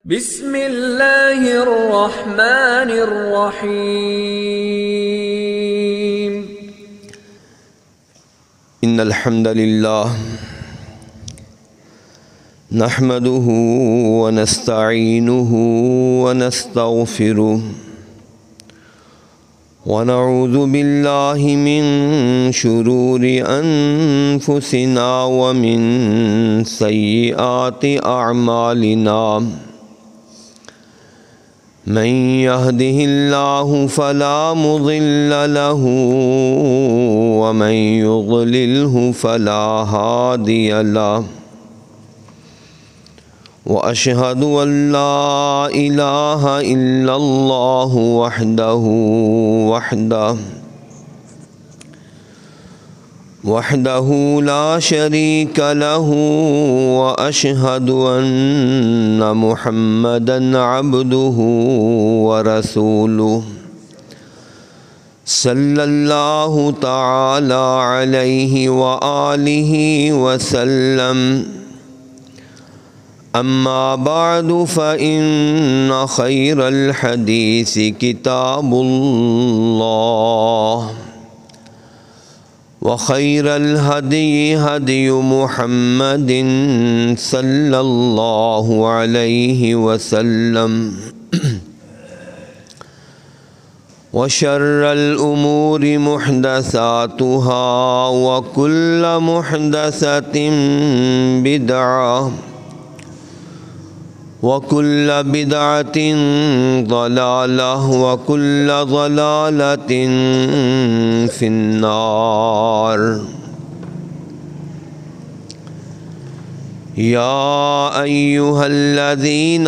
بسم اللہ الرحمن الرحیم ان الحمد للہ نحمده ونستعینه ونستغفره ونعوذ باللہ من شرور انفسنا ومن سیئات اعمالنا من يهده الله فلا مضل له ومن يضلله فلا هادي له وأشهد أن لا إله إلا الله وحده لا شريك له وأشهد أن محمدا عبده ورسوله صلى الله تعالى عليه وآله وسلم أما بعد فإن خير الحديث كتاب الله وخير الهدي هدي محمد صلى الله عليه وسلم وشر الأمور محدثاتها وكل محدثة بدعة وكل بدعة ضلالة وكل ضلالة في النار يا أيها الذين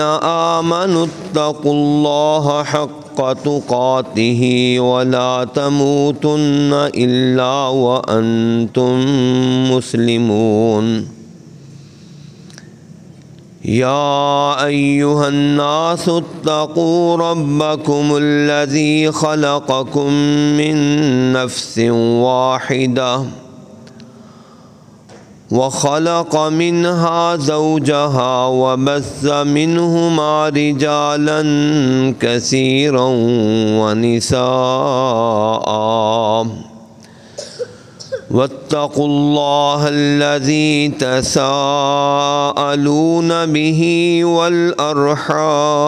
آمنوا اتقوا الله حق تقاته ولا تموتن إلا وأنتم مسلمون يا أيها الناس اتقوا ربكم الذي خلقكم من نفس واحدة وخلق منها زوجها وبث منهما رجالا كثيرا ونساء واتقوا الله الذي تساءلون به والأرحام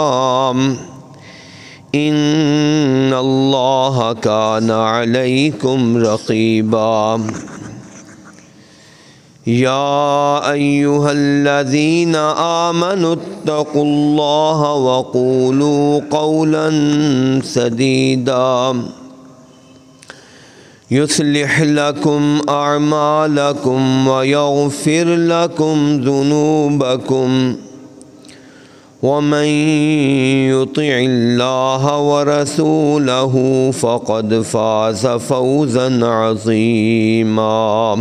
إن الله كان عليكم رقيبا يا أيها الذين آمنوا اتقوا الله وقولوا قولا سديدا يصلح لكم أعمالكم ويغفر لكم ذنوبكم ومن يطع الله ورسوله فقد فاز فوزا عظيما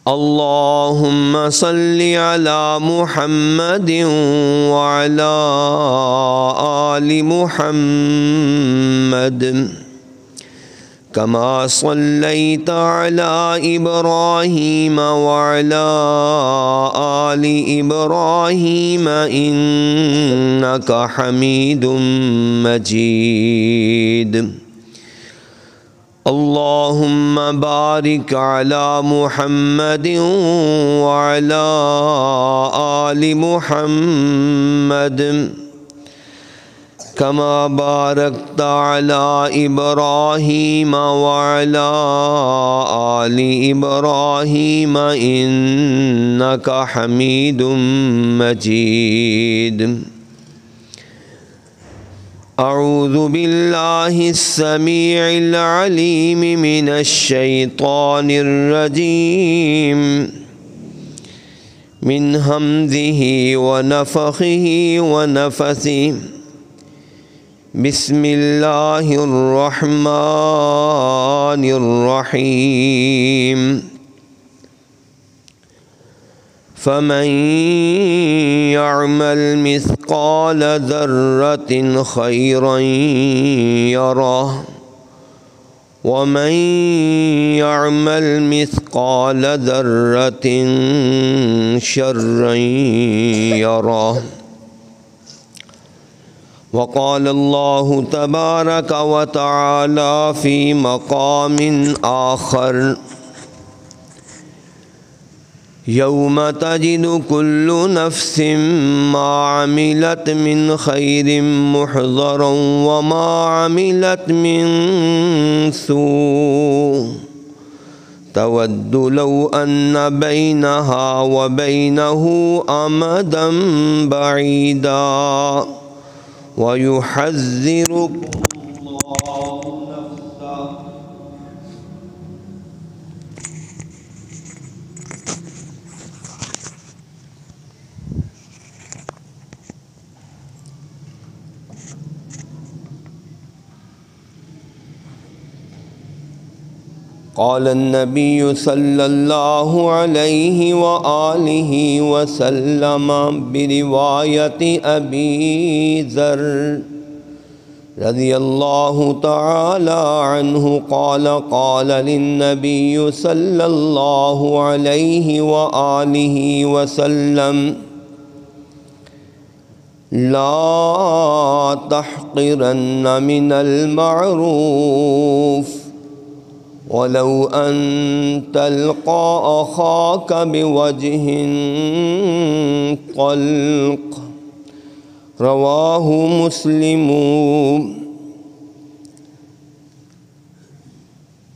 اللهم صل على محمد وعلى آل محمد كما صليت على إبراهيم وعلى آل إبراهيم إنك حميد مجيد اللهم بارك على محمد وعلى آل محمد كما باركت على إبراهيم وعلى آل إبراهيم إنك حميد مجيد أعوذ بالله السميع العليم من الشيطان الرجيم من همزه ونفخه ونفثه بسم الله الرحمن الرحيم فمن يعمل مثقال ذرة خيرا يره ومن يعمل مثقال ذرة شرا يره وقال الله تبارك وتعالى في مقام آخر يوم تجد كل نفس ما عملت من خير محضرا وما عملت من سوء تود لو أن بينها وبينه أمدا بعيدا ويحذركم الله نفسه قال النبي صلى الله عليه وآله وسلم برواية أبي ذر رضي الله تعالى عنه قال قال للنبي صلى الله عليه وآله وسلم لا تحقرن من المعروف ولو أن تلقى أخاك بوجه طلق رواه مسلم.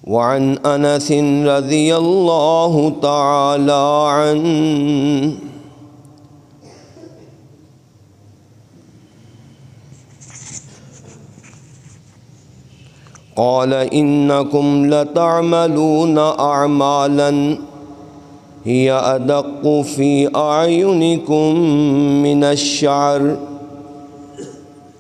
وعن أنس رضي الله تعالى عنه قال إنكم لتعملون أعمالا هي أدق في أعينكم من الشعر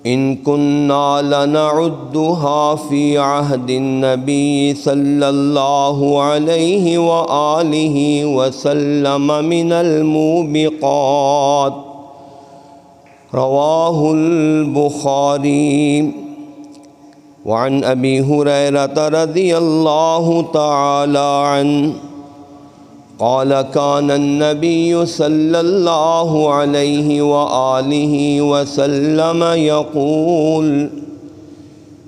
إن كنا لنعدها في عهد النبي صلى الله عليه وآله وسلم من الموبقات رواه البخاري. وعن أبي هريرة رضي الله تعالى عنه قال كان النبي صلى الله عليه وآله وسلم يقول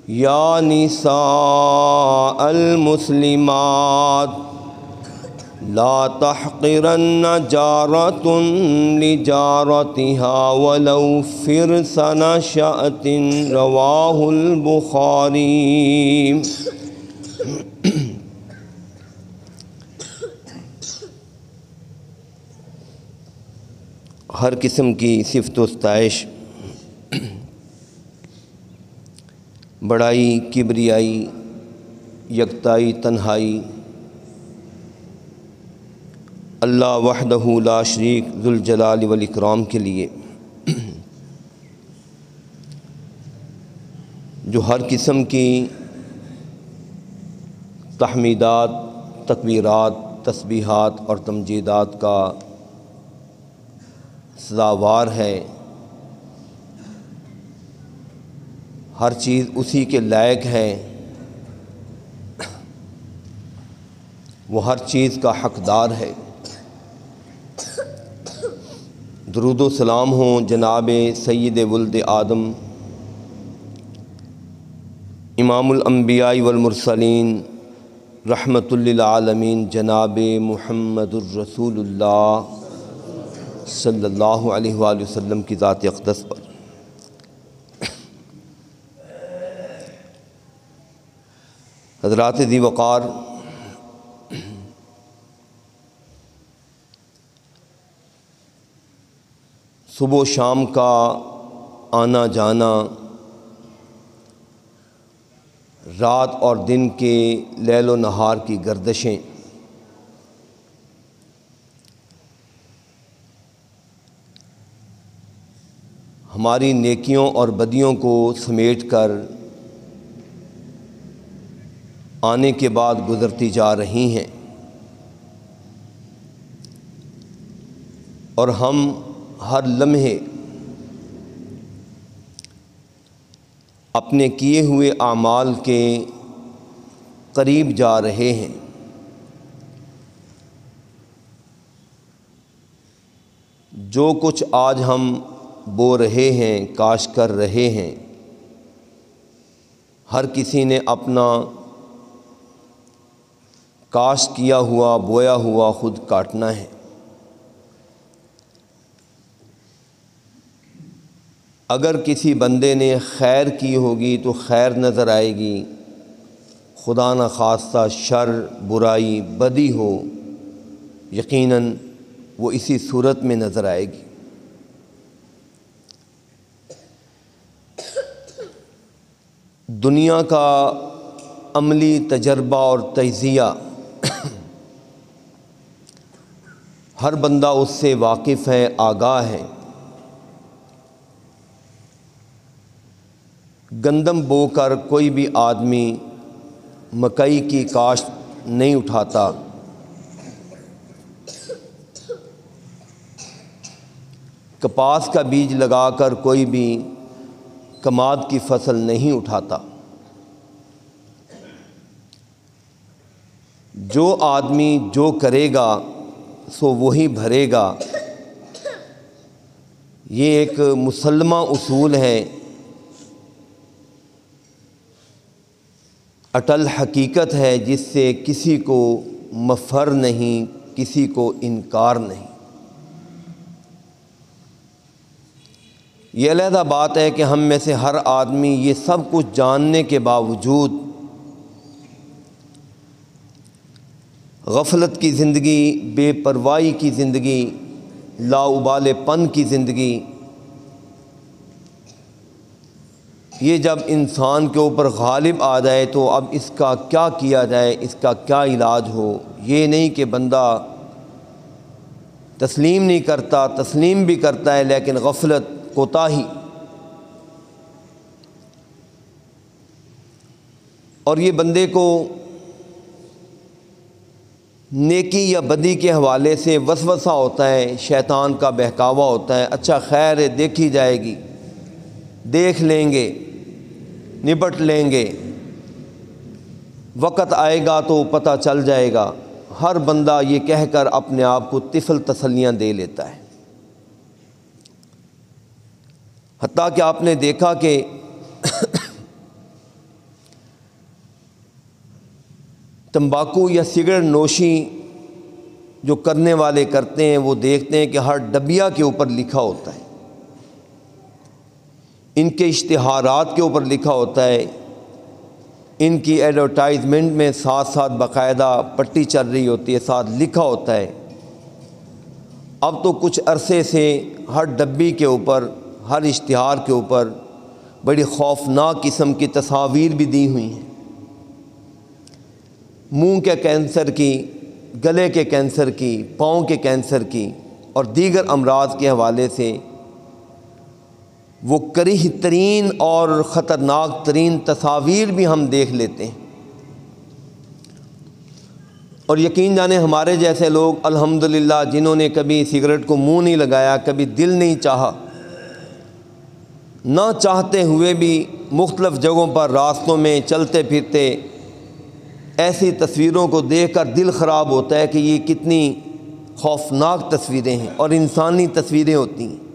يا نساء المسلمات لا تحقرن جارة لجارتها ولو فرس نشأة رواه البخاري. ہر قسم کی صفت و ستائش، بڑائی، کبریائی، یکتائی، تنہائی اللہ وحدہ لا شریک ذوالجلال والاکرام کے لیے، جو ہر قسم کی تحمیدات، تکبیرات، تسبیحات اور تمجیدات کا سزاوار ہے، ہر چیز اسی کے لائق ہے، وہ ہر چیز کا حقدار ہے۔ درود و سلام ہوں جناب سید ولد آدم امام الانبیاء والمرسلین رحمت للعالمین جناب محمد الرسول اللہ صلی اللہ علیہ وآلہ وسلم کی ذات اقدس پر۔ حضرات ذی وقار، صبح و شام کا آنا جانا، رات اور دن کے لیل و نہار کی گردشیں، ہماری نیکیوں اور بدیوں کو سمیٹ کر آنے کے بعد گزرتی جا رہی ہیں، اور ہم ہر لمحے اپنے کیے ہوئے اعمال کے قریب جا رہے ہیں۔ جو کچھ آج ہم بو رہے ہیں، کاشت کر رہے ہیں، ہر کسی نے اپنا کاشت کیا ہوا، بویا ہوا خود کاٹنا ہے۔ اگر کسی بندے نے خیر کی ہوگی تو خیر نظر آئے گی، خدا نخواستہ شر، برائی، بدی ہو، یقیناً وہ اسی صورت میں نظر آئے گی۔ دنیا کا عملی تجربہ اور تجزیہ ہر بندہ اس سے واقف ہے، آگاہ ہے۔ گندم بو کر کوئی بھی آدمی مکئی کی کاشت نہیں اٹھاتا، کپاس کا بیج لگا کر کوئی بھی کماد کی فصل نہیں اٹھاتا۔ جو آدمی جو کرے گا سو وہی بھرے گا، یہ ایک مسلمہ اصول ہے، اٹل حقیقت ہے، جس سے کسی کو مفر نہیں، کسی کو انکار نہیں۔ یہ علیحدہ بات ہے کہ ہم میں سے ہر آدمی یہ سب کچھ جاننے کے باوجود غفلت کی زندگی، بے پرواہی کی زندگی، لاابالے پن کی زندگی، یہ جب انسان کے اوپر غالب آ جائے تو اب اس کا کیا کیا جائے، اس کا کیا علاج ہو۔ یہ نہیں کہ بندہ تسلیم نہیں کرتا، تسلیم بھی کرتا ہے، لیکن غفلت، کوتاہی، اور یہ بندے کو نیکی یا بدی کے حوالے سے وسوسہ ہوتا ہے، شیطان کا بہکاوا ہوتا ہے، اچھا خیر ہے، دیکھی جائے گی، دیکھ لیں گے، نپٹ لیں گے، وقت آئے گا تو پتہ چل جائے گا۔ ہر بندہ یہ کہہ کر اپنے آپ کو طفل تسلیاں دے لیتا ہے۔ حتیٰ کہ آپ نے دیکھا کہ تمباکو یا سگریٹ نوشی جو کرنے والے کرتے ہیں، وہ دیکھتے ہیں کہ ہر ڈبیا کے اوپر لکھا ہوتا ہے، ان کے اشتہارات کے اوپر لکھا ہوتا ہے، ان کی ایڈورٹائزمنٹ میں ساتھ ساتھ باقاعدہ پٹی چل رہی ہوتی ہے، ساتھ لکھا ہوتا ہے۔ اب تو کچھ عرصے سے ہر ڈبی کے اوپر، ہر اشتہار کے اوپر بڑی خوفناک قسم کی تصاویر بھی دی ہوئی ہیں، منہ کے کینسر کی، گلے کے کینسر کی، پاؤں کے کینسر کی اور دیگر امراض کے حوالے سے وہ کریہ ترین اور خطرناک ترین تصاویر بھی ہم دیکھ لیتے ہیں۔ اور یقین جانے ہمارے جیسے لوگ الحمدللہ جنہوں نے کبھی سگریٹ کو منہ نہیں لگایا، کبھی دل نہیں چاہا، نہ چاہتے ہوئے بھی مختلف جگہوں پر راستوں میں چلتے پھرتے ایسی تصویروں کو دیکھ کر دل خراب ہوتا ہے کہ یہ کتنی خوفناک تصویریں ہیں اور انسانی تصویریں ہوتی ہیں۔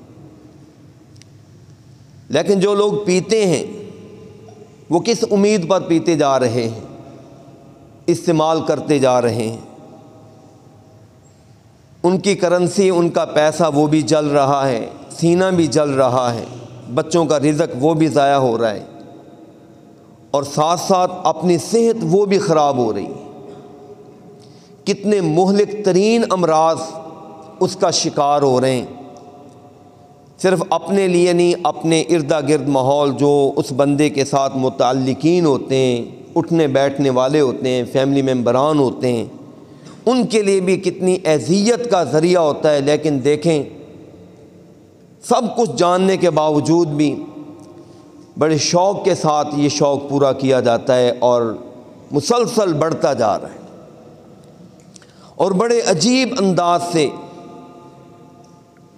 لیکن جو لوگ پیتے ہیں وہ کس امید پر پیتے جا رہے ہیں، استعمال کرتے جا رہے ہیں، ان کی کرنسی، ان کا پیسہ وہ بھی جل رہا ہے، سینہ بھی جل رہا ہے، بچوں کا رزق وہ بھی ضائع ہو رہا ہے، اور ساتھ ساتھ اپنی صحت وہ بھی خراب ہو رہی ہے۔ کتنے مہلک ترین امراض اس کا شکار ہو رہے ہیں، صرف اپنے لیے نہیں، اپنے ارد گرد ماحول جو اس بندے کے ساتھ متعلقین ہوتے ہیں، اٹھنے بیٹھنے والے ہوتے ہیں، فیملی ممبران ہوتے ہیں، ان کے لیے بھی کتنی اذیت کا ذریعہ ہوتا ہے۔ لیکن دیکھیں، سب کچھ جاننے کے باوجود بھی بڑے شوق کے ساتھ یہ شوق پورا کیا جاتا ہے اور مسلسل بڑھتا جا رہا ہے، اور بڑے عجیب انداز سے،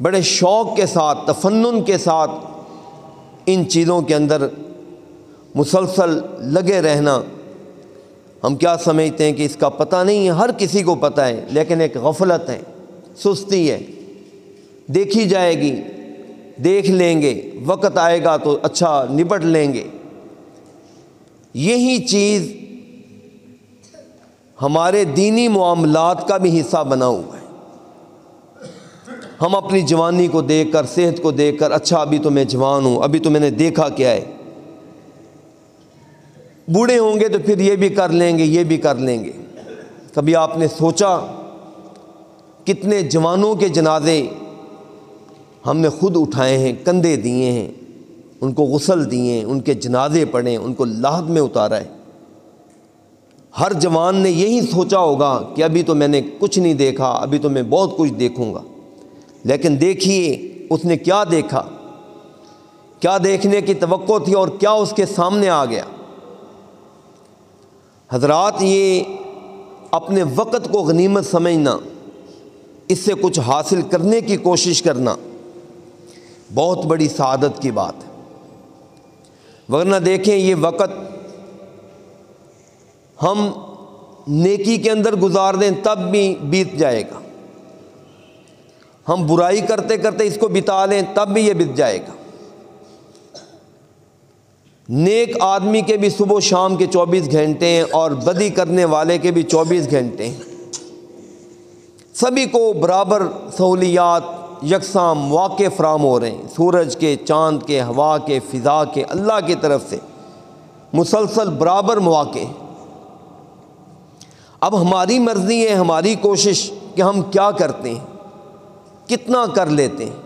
بڑے شوق کے ساتھ، تفنن کے ساتھ ان چیزوں کے اندر مسلسل لگے رہنا ہم کیا سمجھتے ہیں کہ اس کا پتہ نہیں ہے، ہر کسی کو پتہ ہے، لیکن ایک غفلت ہے، سستی ہے، دیکھی جائے گی، دیکھ لیں گے، وقت آئے گا تو اچھا نپٹ لیں گے۔ یہی چیز ہمارے دینی معاملات کا بھی حصہ بنا ہوا ہے۔ ہم اپنی جوانی کو دیکھ کر، صحت کو دیکھ کر، اچھا ابھی تو میں جوان ہوں، ابھی تو میں نے دیکھا کیا ہے، بوڑھے ہوں گے تو پھر یہ بھی کر لیں گے، یہ بھی کر لیں گے۔ کبھی آپ نے سوچا کتنے جوانوں کے جنازے ہم نے خود اٹھائے ہیں، کندھے دیے ہیں، ان کو غسل دیے ہیں، ان کے جنازے پڑھے، ان کو لحد میں اتارا ہے۔ ہر جوان نے یہی سوچا ہوگا کہ ابھی تو میں نے کچھ نہیں دیکھا، ابھی تو میں بہت کچھ دیکھوں گا، لیکن دیکھیے اس نے کیا دیکھا، کیا دیکھنے کی توقع تھی اور کیا اس کے سامنے آ گیا۔ حضرات، یہ اپنے وقت کو غنیمت سمجھنا، اس سے کچھ حاصل کرنے کی کوشش کرنا بہت بڑی سعادت کی بات ہے۔ ورنہ دیکھیں یہ وقت ہم نیکی کے اندر گزار دیں تب بھی بیت جائے گا، ہم برائی کرتے کرتے اس کو بتا لیں تب بھی یہ بیت جائے گا۔ نیک آدمی کے بھی صبح و شام کے 24 گھنٹے ہیں اور بدی کرنے والے کے بھی 24 گھنٹے ہیں۔ سبھی کو برابر سہولیات، یکساں مواقع فراہم ہو رہے ہیں، سورج کے، چاند کے، ہوا کے، فضا کے، اللہ کی طرف سے مسلسل برابر مواقع ہیں۔ اب ہماری مرضی ہے، ہماری کوشش کہ ہم کیا کرتے ہیں، کتنا کر لیتے ہیں۔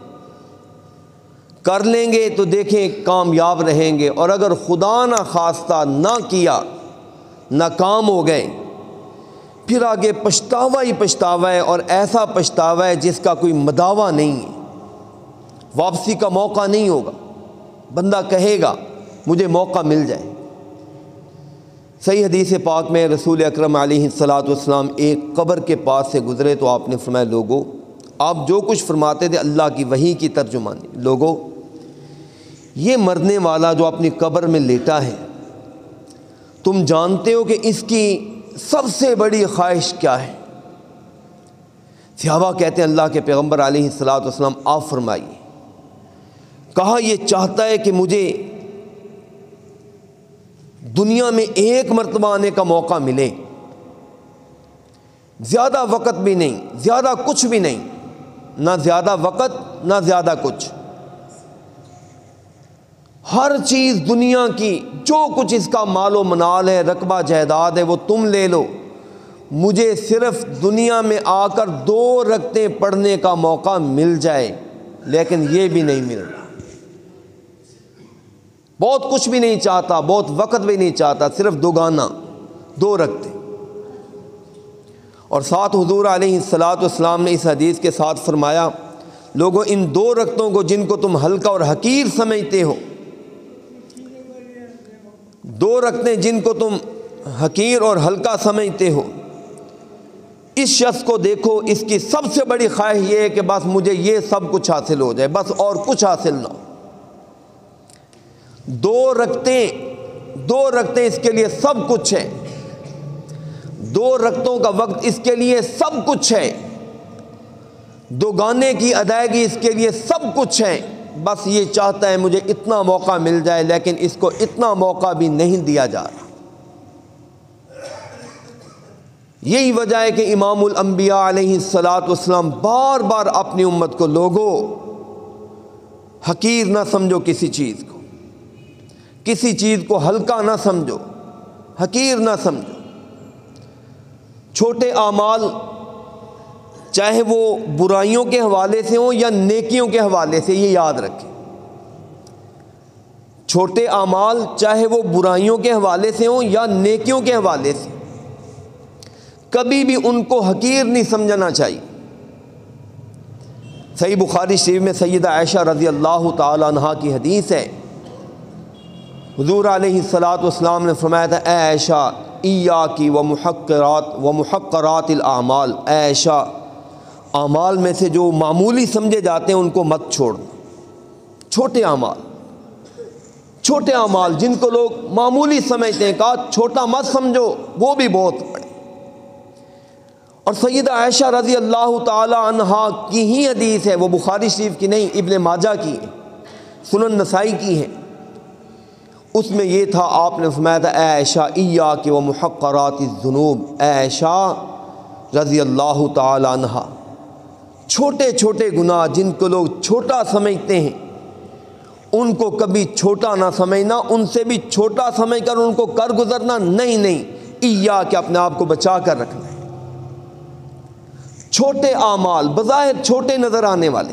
کر لیں گے تو دیکھیں کامیاب رہیں گے، اور اگر خدا نہ خواستہ نہ کیا، ناکام ہو گئے، پھر آگے پچھتاوا ہی پچھتاوا ہے، اور ایسا پچھتاوا ہے جس کا کوئی مداوع نہیں ہے، واپسی کا موقع نہیں ہوگا۔ بندہ کہے گا مجھے موقع مل جائے۔ صحیح حدیث پاک میں رسول اکرم علیہ الصلاۃ والسلام ایک قبر کے پاس سے گزرے تو آپ نے فرمایا، لوگو آپ جو کچھ فرماتے تھے اللہ کی وحی کی ترجمانی، لوگو یہ مرنے والا جو اپنی قبر میں لیٹا ہے، تم جانتے ہو کہ اس کی سب سے بڑی خواہش کیا ہے؟ صحابہ کہتے ہیں اللہ کے پیغمبر علیہ الصلاۃ والسلام آپ فرمائیے۔ کہا یہ چاہتا ہے کہ مجھے دنیا میں ایک مرتبہ آنے کا موقع ملے، زیادہ وقت بھی نہیں، زیادہ کچھ بھی نہیں، نہ زیادہ وقت نہ زیادہ کچھ، ہر چیز دنیا کی جو کچھ اس کا مال و منال ہے، رقبہ جائیداد ہے، وہ تم لے لو، مجھے صرف دنیا میں آ کر 2 رکعتیں پڑھنے کا موقع مل جائے، لیکن یہ بھی نہیں مل رہا۔ بہت کچھ بھی نہیں چاہتا، بہت وقت بھی نہیں چاہتا، صرف دوگانہ 2 رکعتیں۔ اور ساتھ حضور علیہ الصلاۃ والسلام نے اس حدیث کے ساتھ فرمایا، لوگوں ان 2 رکعتوں کو جن کو تم ہلکا اور حقیر سمجھتے ہو، 2 رکعتیں جن کو تم حقیر اور ہلکا سمجھتے ہو، اس شخص کو دیکھو، اس کی سب سے بڑی خواہش یہ ہے کہ بس مجھے یہ سب کچھ حاصل ہو جائے، بس اور کچھ حاصل نہ ہو۔ 2 رکعتیں اس کے لیے سب کچھ ہے، 2 رکعتوں کا وقت اس کے لیے سب کچھ ہے، 2 گانے کی ادائیگی اس کے لیے سب کچھ ہے، بس یہ چاہتا ہے مجھے اتنا موقع مل جائے، لیکن اس کو اتنا موقع بھی نہیں دیا جا رہا۔ یہی وجہ ہے کہ امام الانبیاء علیہ الصلاۃ والسلام بار بار اپنی امت کو، لوگوں حقیر نہ سمجھو کسی چیز کو، کسی چیز کو ہلکا نہ سمجھو، حقیر نہ سمجھو۔ چھوٹے اعمال چاہے وہ برائیوں کے حوالے سے ہوں یا نیکیوں کے حوالے سے، یہ یاد رکھیں، چھوٹے اعمال چاہے وہ برائیوں کے حوالے سے ہوں یا نیکیوں کے حوالے سے، کبھی بھی ان کو حقیر نہیں سمجھنا چاہیے۔ صحیح بخاری شریف میں سیدہ عائشہ رضی اللہ تعالی عنہا کی حدیث ہے، حضور علیہ الصلاۃ والسلام نے فرمایا تھا، اے عائشہ ایاکی ومحقرات الاعمال، اے عائشہ اعمال میں سے جو معمولی سمجھے جاتے ہیں ان کو مت چھوڑنا، چھوٹے اعمال، چھوٹے اعمال جن کو لوگ معمولی سمجھتے ہیں، کہا چھوٹا مت سمجھو، وہ بھی بہت بڑے۔ اور سیدہ عائشہ رضی اللہ تعالی عنہا کی ہی حدیث ہے، وہ بخاری شریف کی نہیں، ابن ماجہ کی ہے، سنن نسائی کی ہے۔ اس میں یہ تھا، آپ نے فرمایا تھا، اے عائشہ ایاک و محقرات الذنوب، اے عائشہ رضی اللہ تعالی عنہا، چھوٹے چھوٹے گناہ جن کو لوگ چھوٹا سمجھتے ہیں ان کو کبھی چھوٹا نہ سمجھنا، ان سے بھی چھوٹا سمجھ کر ان کو کر گزرنا نہیں، ایاک، اپنے آپ کو بچا کر رکھنا ہے۔ چھوٹے اعمال بظاہر چھوٹے نظر آنے والے،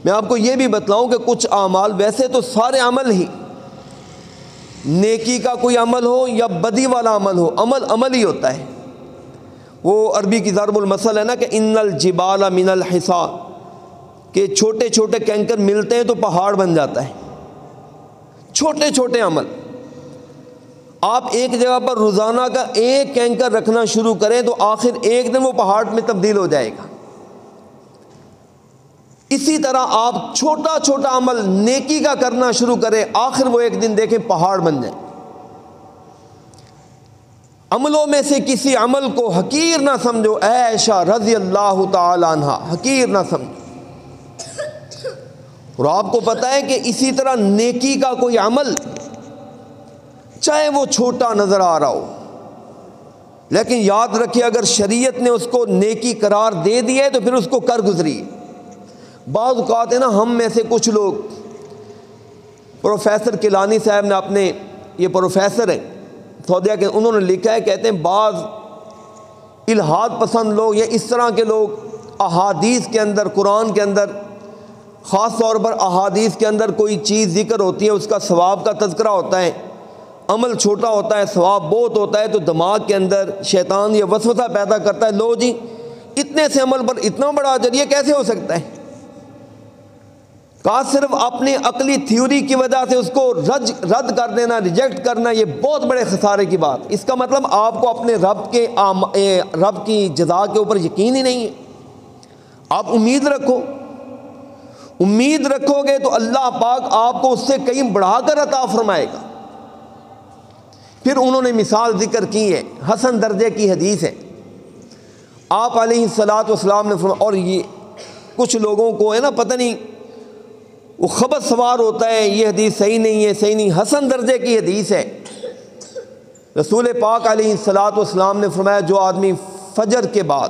میں آپ کو یہ بھی بتلاؤں کہ کچھ اعمال، ویسے تو سارے عمل ہی، نیکی کا کوئی عمل ہو یا بدی والا عمل ہو، عمل ہی ہوتا ہے۔ وہ عربی کی ضرب المثل ہے نا کہ ان الجبال من الحصا، کہ چھوٹے چھوٹے کنکر ملتے ہیں تو پہاڑ بن جاتا ہے۔ چھوٹے چھوٹے عمل، آپ ایک جگہ پر روزانہ کا ایک کنکر رکھنا شروع کریں تو آخر ایک دن وہ پہاڑ میں تبدیل ہو جائے گا۔ اسی طرح آپ چھوٹا چھوٹا عمل نیکی کا کرنا شروع کریں، آخر وہ ایک دن دیکھیں پہاڑ بن جائے۔ عملوں میں سے کسی عمل کو حقیر نہ سمجھو، اے عائشہ رضی اللہ تعالی عنہا، حقیر نہ سمجھو۔ اور آپ کو پتہ ہے کہ اسی طرح نیکی کا کوئی عمل، چاہے وہ چھوٹا نظر آ رہا ہو، لیکن یاد رکھیے اگر شریعت نے اس کو نیکی قرار دے دیا ہے تو پھر اس کو کر گزریے۔ بعض اوقات ہے نا، ہم میں سے کچھ لوگ، پروفیسر کیلانی صاحب نے اپنے، یہ پروفیسر ہیں سعودیہ کے، انہوں نے لکھا ہے، کہتے ہیں بعض الہاد پسند لوگ یا اس طرح کے لوگ احادیث کے اندر، قرآن کے اندر، خاص طور پر احادیث کے اندر کوئی چیز ذکر ہوتی ہے، اس کا ثواب کا تذکرہ ہوتا ہے، عمل چھوٹا ہوتا ہے، ثواب بہت ہوتا ہے، تو دماغ کے اندر شیطان یہ وسوسہ پیدا کرتا ہے، لو جی اتنے سے عمل پر اتنا بڑا اجر، یہ کیسے ہو سکتا ہے؟ کہا صرف اپنی عقلی تھیوری کی وجہ سے اس کو رد کر دینا، ریجیکٹ کرنا، یہ بہت بڑے خسارے کی بات۔ اس کا مطلب آپ کو اپنے رب کی جزا کے اوپر یقین ہی نہیں ہے۔ آپ امید رکھو، امید رکھو گے تو اللہ پاک آپ کو اس سے کہیں بڑھا کر عطا فرمائے گا۔ پھر انہوں نے مثال ذکر کی ہے، حسن درجے کی حدیث ہے، آپ علیہ الصلوۃ والسلام نے فرمایا، اور یہ کچھ لوگوں کو ہے نا پتہ نہیں، وہ خبر سوار ہوتا ہے، یہ حدیث صحیح نہیں ہے، صحیح نہیں، حسن درجے کی حدیث ہے۔ رسول پاک علیہ الصلوۃ والسلام نے فرمایا، جو آدمی فجر کے بعد،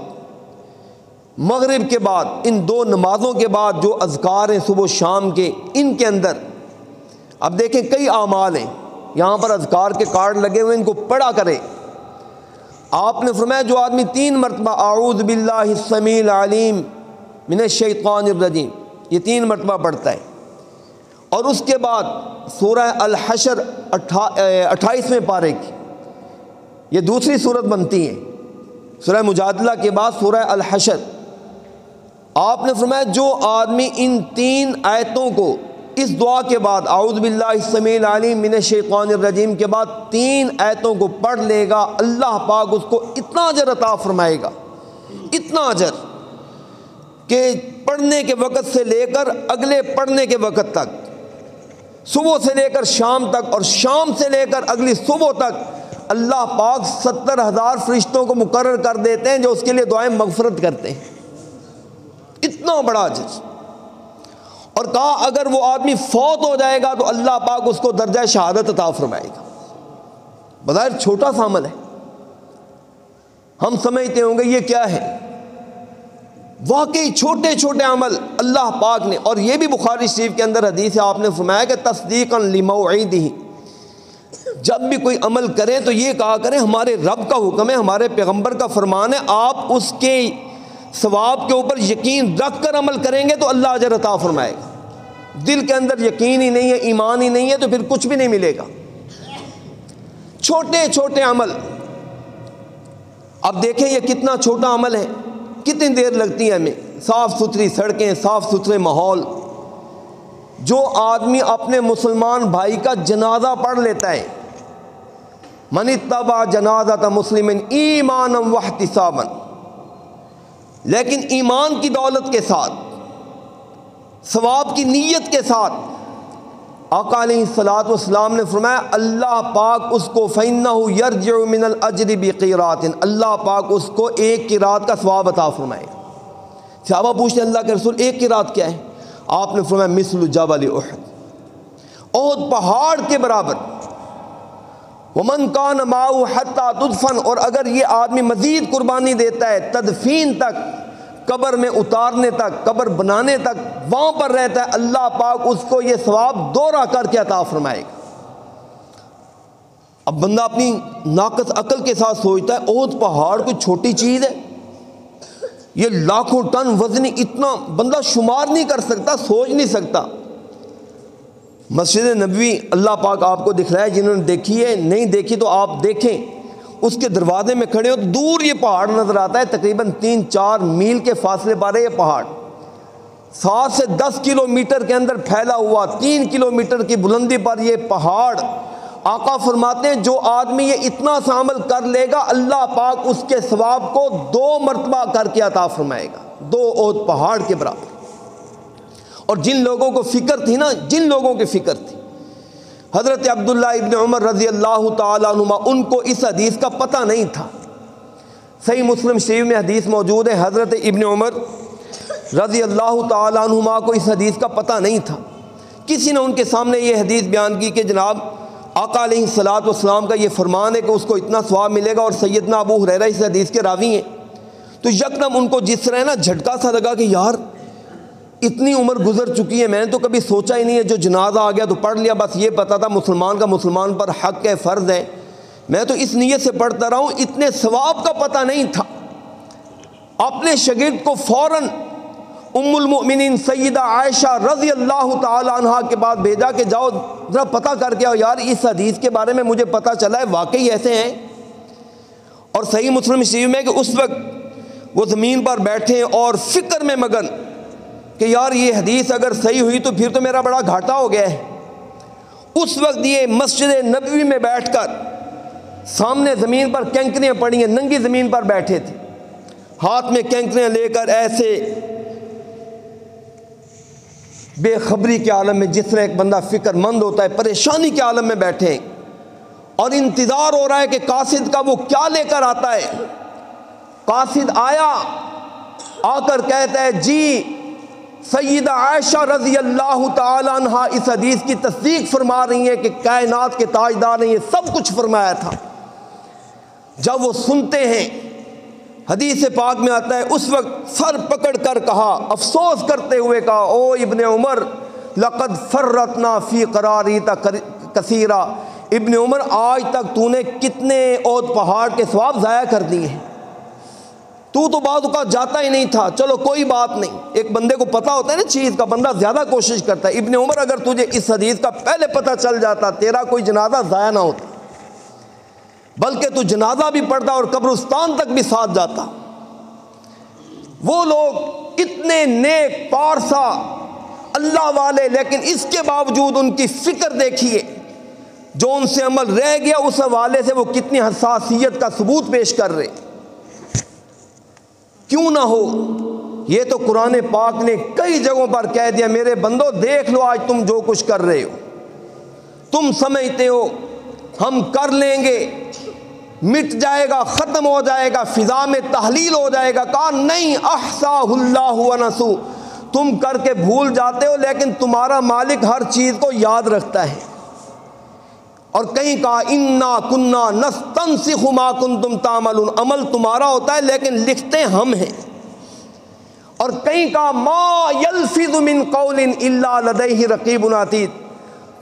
مغرب کے بعد، ان دو نمازوں کے بعد جو اذکار ہیں صبح و شام کے، ان کے اندر، اب دیکھیں کئی اعمال ہیں، یہاں پر اذکار کے کارڈ لگے ہوئے، ان کو پڑھا کرے۔ آپ نے فرمایا جو آدمی 3 مرتبہ اعوذ باللہ السمیع العلیم من الشیطان الرجیم، یہ 3 مرتبہ پڑھتا ہے، اور اس کے بعد سورہ الحشر 28ویں پارے کی، یہ دوسری صورت بنتی ہے سورہ مجادلہ کے بعد سورہ الحشر، آپ نے فرمایا جو آدمی ان 3 آیتوں کو اس دعا کے بعد، اعوذ باللہ السمیع العلیم من الشیطان الرجیم کے بعد 3 آیتوں کو پڑھ لے گا، اللہ پاک اس کو اتنا اجر عطا فرمائے گا، اتنا اجر کہ پڑھنے کے وقت سے لے کر اگلے پڑھنے کے وقت تک، صبح سے لے کر شام تک، اور شام سے لے کر اگلی صبح تک، اللہ پاک 70,000 فرشتوں کو مقرر کر دیتے ہیں جو اس کے لیے دعائیں مغفرت کرتے ہیں۔ اتنا بڑا اجر۔ اور کہا اگر وہ آدمی فوت ہو جائے گا تو اللہ پاک اس کو درجہ شہادت عطا فرمائے گا۔ بظاہر چھوٹا سا عمل ہے، ہم سمجھتے ہوں گے یہ کیا ہے، واقعی چھوٹے چھوٹے عمل اللہ پاک نے، اور یہ بھی بخاری شریف کے اندر حدیث ہے، آپ نے فرمایا کہ تصدیقا لموعدہ، جب بھی کوئی عمل کریں تو یہ کہا کریں ہمارے رب کا حکم ہے، ہمارے پیغمبر کا فرمان ہے، آپ اس کے ثواب کے اوپر یقین رکھ کر عمل کریں گے تو اللہ اجر عطا فرمائے گا۔ دل کے اندر یقین ہی نہیں ہے، ایمان ہی نہیں ہے تو پھر کچھ بھی نہیں ملے گا۔ چھوٹے چھوٹے عمل، اب دیکھیں یہ کتنا چھوٹا عمل ہے، کتنی دیر لگتی ہے ہمیں، صاف ستھری سڑکیں، صاف ستھرے ماحول۔ جو آدمی اپنے مسلمان بھائی کا جنازہ پڑھ لیتا ہے، من اتبع جنازۃ مسلم ایمانا واحتسابا، لیکن ایمان کی دولت کے ساتھ، ثواب کی نیت کے ساتھ آقا علیہ الصلوۃ والسلام نے فرمایا اللہ پاک اس کو فَإِنَّهُ يَرْجِعُ مِنَ الْأَجْرِ بِقِيرَاتٍ، اللہ پاک اس کو ایک قرات کا ثواب عطا فرمائے گا۔ صحابہ پوچھتے ہیں اللہ کے رسول ایک قرات کیا ہے؟ آپ نے فرمایا مثل جبل احد، احد پہاڑ کے برابر۔ ومن کان معه حتى تدفن، اور اگر یہ آدمی مزید قربانی دیتا ہے تدفین تک، قبر میں اتارنے تک، قبر بنانے تک وہاں پر رہتا ہے، اللہ پاک اس کو یہ ثواب دوہرا کر کے عطا فرمائے گا۔ اب بندہ اپنی ناقص عقل کے ساتھ سوچتا ہے احد پہاڑ کوئی چھوٹی چیز ہے، یہ لاکھوں ٹن وزنی، اتنا بندہ شمار نہیں کر سکتا، سوچ نہیں سکتا۔ مسجد نبوی اللہ پاک آپ کو دکھ رہا ہے، جنہوں نے دیکھی ہے، نہیں دیکھی تو آپ دیکھیں، اس کے دروازے میں کھڑے ہو تو دور یہ پہاڑ نظر آتا ہے، تقریباً 3-4 میل کے فاصلے پر ہے یہ پہاڑ، 7 سے 10 کلومیٹر کے اندر پھیلا ہوا، 3 کلومیٹر کی بلندی پر یہ پہاڑ۔ آقا فرماتے ہیں جو آدمی یہ اتنا سا عمل کر لے گا اللہ پاک اس کے ثواب کو 2 مرتبہ کر کے عطا فرمائے گا، 2 احد پہاڑ کے برابر۔ اور جن لوگوں کو فکر تھی نا، جن لوگوں کی فکر تھی، حضرت عبداللہ ابن عمر رضی اللہ تعالیٰ عنہما، ان کو اس حدیث کا پتہ نہیں تھا۔ صحیح مسلم شریف میں حدیث موجود ہے، حضرت ابن عمر رضی اللہ تعالیٰ عنہما کو اس حدیث کا پتہ نہیں تھا۔ کسی نے ان کے سامنے یہ حدیث بیان کی کہ جناب آقا علیہ الصلوۃ والسلام کا یہ فرمان ہے کہ اس کو اتنا ثواب ملے گا، اور سیدنا ابو ہریرہ اس حدیث کے راوی ہیں۔ تو یکدم ان کو جس طرح نا جھٹکا سا لگا کہ یار اتنی عمر گزر چکی ہے، میں نے تو کبھی سوچا ہی نہیں ہے، جو جنازہ آ گیا تو پڑھ لیا، بس یہ پتا تھا مسلمان کا مسلمان پر حق ہے، فرض ہے، میں تو اس نیت سے پڑھتا رہا ہوں، اتنے ثواب کا پتہ نہیں تھا۔ اپنے شاگرد کو فوراً ام المؤمنین سیدہ عائشہ رضی اللہ تعالی عنہا کے بعد بھیجا کہ جاؤ ذرا پتہ کر کے آؤ، یار اس حدیث کے بارے میں مجھے پتہ چلا ہے واقعی ایسے ہیں۔ اور صحیح مسلم شریف میں کہ اس وقت وہ زمین پر بیٹھے اور فکر میں مگن کہ یار یہ حدیث اگر صحیح ہوئی تو پھر تو میرا بڑا گھاٹا ہو گیا ہے۔ اس وقت یہ مسجد نبوی میں بیٹھ کر سامنے زمین پر کینکریاں پڑی ہیں، ننگی زمین پر بیٹھے تھے، ہاتھ میں کینکریاں لے کر ایسے بے خبری کے عالم میں، جس طرح ایک بندہ فکر مند ہوتا ہے، پریشانی کے عالم میں بیٹھے ہیں، اور انتظار ہو رہا ہے کہ قاصد کا وہ کیا لے کر آتا ہے۔ قاصد آیا، آ کر کہتا ہے جی سیدہ عائشہ رضی اللہ تعالی عنہا اس حدیث کی تصدیق فرما رہی ہیں کہ کائنات کے تاجدار نے یہ سب کچھ فرمایا تھا۔ جب وہ سنتے ہیں، حدیث پاک میں آتا ہے اس وقت سر پکڑ کر کہا، افسوس کرتے ہوئے کہا، او ابن عمر لقد فرطنا فی قراریت کثیرا، ابن عمر آج تک تو نے کتنے احد پہاڑ کے ثواب ضائع کر دیے ہیں، تو بعض اوقات جاتا ہی نہیں تھا، چلو کوئی بات نہیں۔ ایک بندے کو پتہ ہوتا ہے نا چیز کا، بندہ زیادہ کوشش کرتا ہے۔ ابن عمر اگر تجھے اس حدیث کا پہلے پتہ چل جاتا، تیرا کوئی جنازہ ضائع نہ ہوتا، بلکہ تو جنازہ بھی پڑھتا اور قبرستان تک بھی ساتھ جاتا۔ وہ لوگ اتنے نیک پارسا اللہ والے، لیکن اس کے باوجود ان کی فکر دیکھیے، جو ان سے عمل رہ گیا اس حوالے سے وہ کتنی حساسیت کا ثبوت پیش کر رہے۔ کیوں نہ ہو، یہ تو قرآن پاک نے کئی جگہوں پر کہہ دیا، میرے بندو دیکھ لو آج تم جو کچھ کر رہے ہو، تم سمجھتے ہو ہم کر لیں گے، مٹ جائے گا، ختم ہو جائے گا، فضا میں تحلیل ہو جائے گا۔ کہا نہیں، احصاہ اللہ ونسو، تم کر کے بھول جاتے ہو لیکن تمہارا مالک ہر چیز کو یاد رکھتا ہے۔ اور کہیں کہا انا کنا نستنسخ ما کنتم تعملون، عمل تمہارا ہوتا ہے لیکن لکھتے ہم ہیں۔ اور کہیں کہا ما یلفظ من قول الا لدیہ رقیب عتید،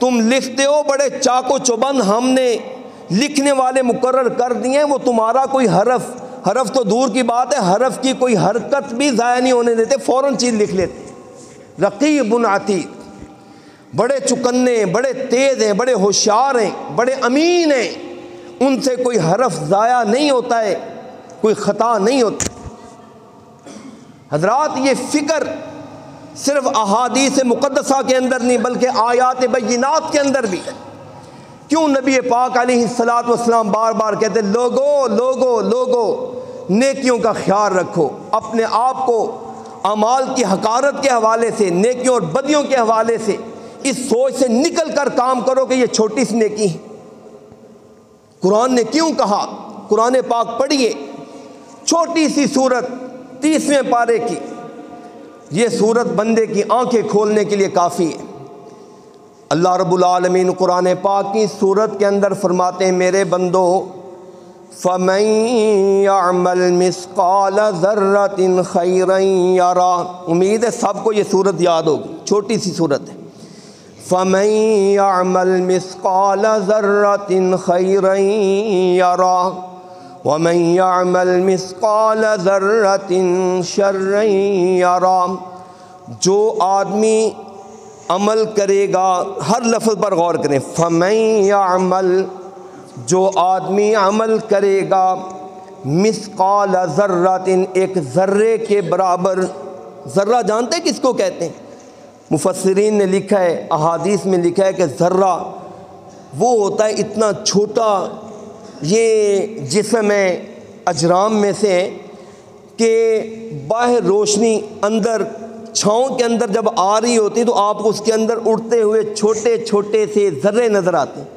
تم لکھتے ہو بڑے چاق و چوبند، ہم نے لکھنے والے مقرر کر دیے ہیں، وہ تمہارا کوئی حرف تو دور کی بات ہے، حرف کی کوئی حرکت بھی ضائع نہیں ہونے دیتے، فوراً چیز لکھ لیتے۔ رقیب عتید، بڑے چکنے، بڑے تیز ہیں، بڑے ہوشیار ہیں، بڑے امین ہیں، ان سے کوئی حرف ضائع نہیں ہوتا ہے، کوئی خطا نہیں ہوتی۔ حضرات یہ فکر صرف احادیث مقدسہ کے اندر نہیں بلکہ آیات بینات کے اندر بھی۔ کیوں نبی پاک علیہ الصلوۃ والسلام بار بار کہتے لوگو نیکیوں کا خیال رکھو، اپنے آپ کو اعمال کی حقارت کے حوالے سے، نیکیوں اور بدیوں کے حوالے سے اس سوچ سے نکل کر کام کرو کہ یہ چھوٹی سی نیکی ہے۔ قرآن نے کیوں کہا؟ قرآن پاک پڑھیے، چھوٹی سی سورت 30ویں پارے کی، یہ سورت بندے کی آنکھیں کھولنے کے لیے کافی ہے۔ اللہ رب العالمین قرآن پاک کی سورت کے اندر فرماتے ہیں میرے بندو فَمَن يَعْمَلْ مِثْقَالَ ذَرَّةٍ خَيْرًا يَرَهُ۔ امید ہے سب کو یہ سورت یاد ہوگی، چھوٹی سی سورت ہے۔ فَمَن يَعْمَلْ مِثْقَالَ ذَرَّةٍ خَيْرًا يَرَهُ وَمَن يَعْمَلْ مِثْقَالَ ذَرَّةٍ شَرًّا يَرَهُ۔ جو آدمی عمل کرے گا، ہر لفظ پر غور کریں، فَمَن يَعْمَلْ، جو آدمی عمل کرے گا، مثقال ذرۃ، ایک ذرے کے برابر۔ ذرہ جانتے کس کو کہتے ہیں؟ مفسرین نے لکھا ہے، احادیث میں لکھا ہے کہ ذرہ وہ ہوتا ہے اتنا چھوٹا، یہ جسم ہے اجرام میں سے کہ باہر روشنی اندر چھاؤں کے اندر جب آ رہی ہوتی تو آپ کو اس کے اندر اڑتے ہوئے چھوٹے چھوٹے سے ذرے نظر آتے ہیں،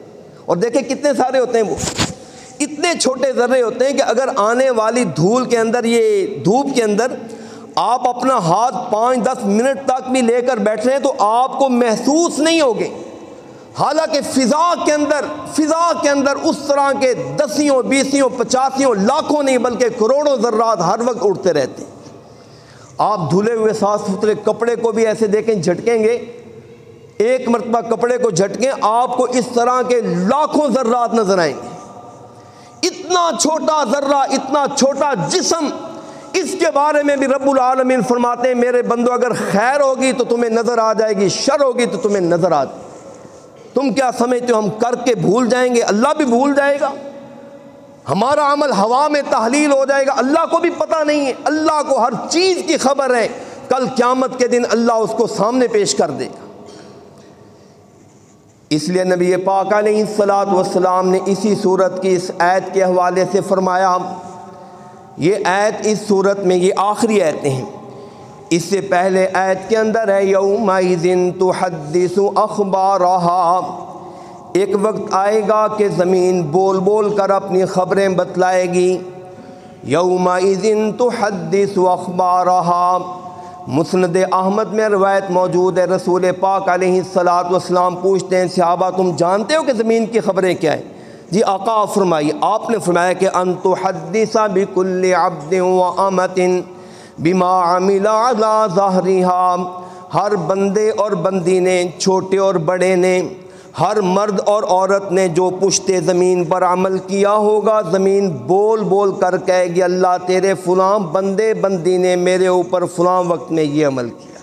اور دیکھیں کتنے سارے ہوتے ہیں، وہ اتنے چھوٹے ذرے ہوتے ہیں کہ اگر آنے والی دھول کے اندر، یہ دھوپ کے اندر آپ اپنا ہاتھ 5-10 منٹ تک بھی لے کر بیٹھ رہے ہیں تو آپ کو محسوس نہیں ہوگے، حالانکہ فضا کے اندر اس طرح کے 10، 20، 50، لاکھوں نہیں بلکہ کروڑوں ذرات ہر وقت اڑتے رہتے ہیں۔ آپ دھلے ہوئے صاف ستھرے کپڑے کو بھی ایسے دیکھیں، جھٹکیں گے، ایک مرتبہ کپڑے کو جھٹکیں، آپ کو اس طرح کے لاکھوں ذرات نظر آئیں گے۔ اتنا چھوٹا ذرہ، اتنا چھوٹا جسم، اس کے بارے میں بھی رب العالمین فرماتے ہیں میرے بندو اگر خیر ہوگی تو تمہیں نظر آ جائے گی، شر ہوگی تو تمہیں نظر آ جائے گی۔ تم کیا سمجھتے ہو ہم کر کے بھول جائیں گے؟ اللہ بھی بھول جائے گا، ہمارا عمل ہوا میں تحلیل ہو جائے گا، اللہ کو بھی پتہ نہیں ہے، اللہ کو ہر چیز کی خبر ہے، کل قیامت کے دن اللہ اس کو سامنے پیش کر دے گا۔ اس لیے نبی پاک علیہ الصلوۃ والسلام نے اسی صورت کی اس آیت کے حوالے سے فرمایا، یہ آیت اس صورت میں یہ آخری آیتیں ہیں، اس سے پہلے آیت کے اندر ہے یومئذ تحدث اخبارها، ایک وقت آئے گا کہ زمین بول بول کر اپنی خبریں بتلائے گی۔ یومئذ تحدث اخبارها، مسند احمد میں روایت موجود ہے، رسول پاک علیہ الصلوۃ والسلام پوچھتے ہیں صحابہ تم جانتے ہو کہ زمین کی خبریں کیا ہیں؟ جی آقا فرمائیے۔ آپ نے فرمایا کہ ان تحدث بكل عبد وامۃ بما عمل على ظهرها، ہر بندے اور بندی نے، چھوٹے اور بڑے نے، ہر مرد اور عورت نے جو پشت زمین پر عمل کیا ہوگا، زمین بول بول کر کہے گی اللہ تیرے فلاں بندے بندی نے میرے اوپر فلاں وقت میں یہ عمل کیا،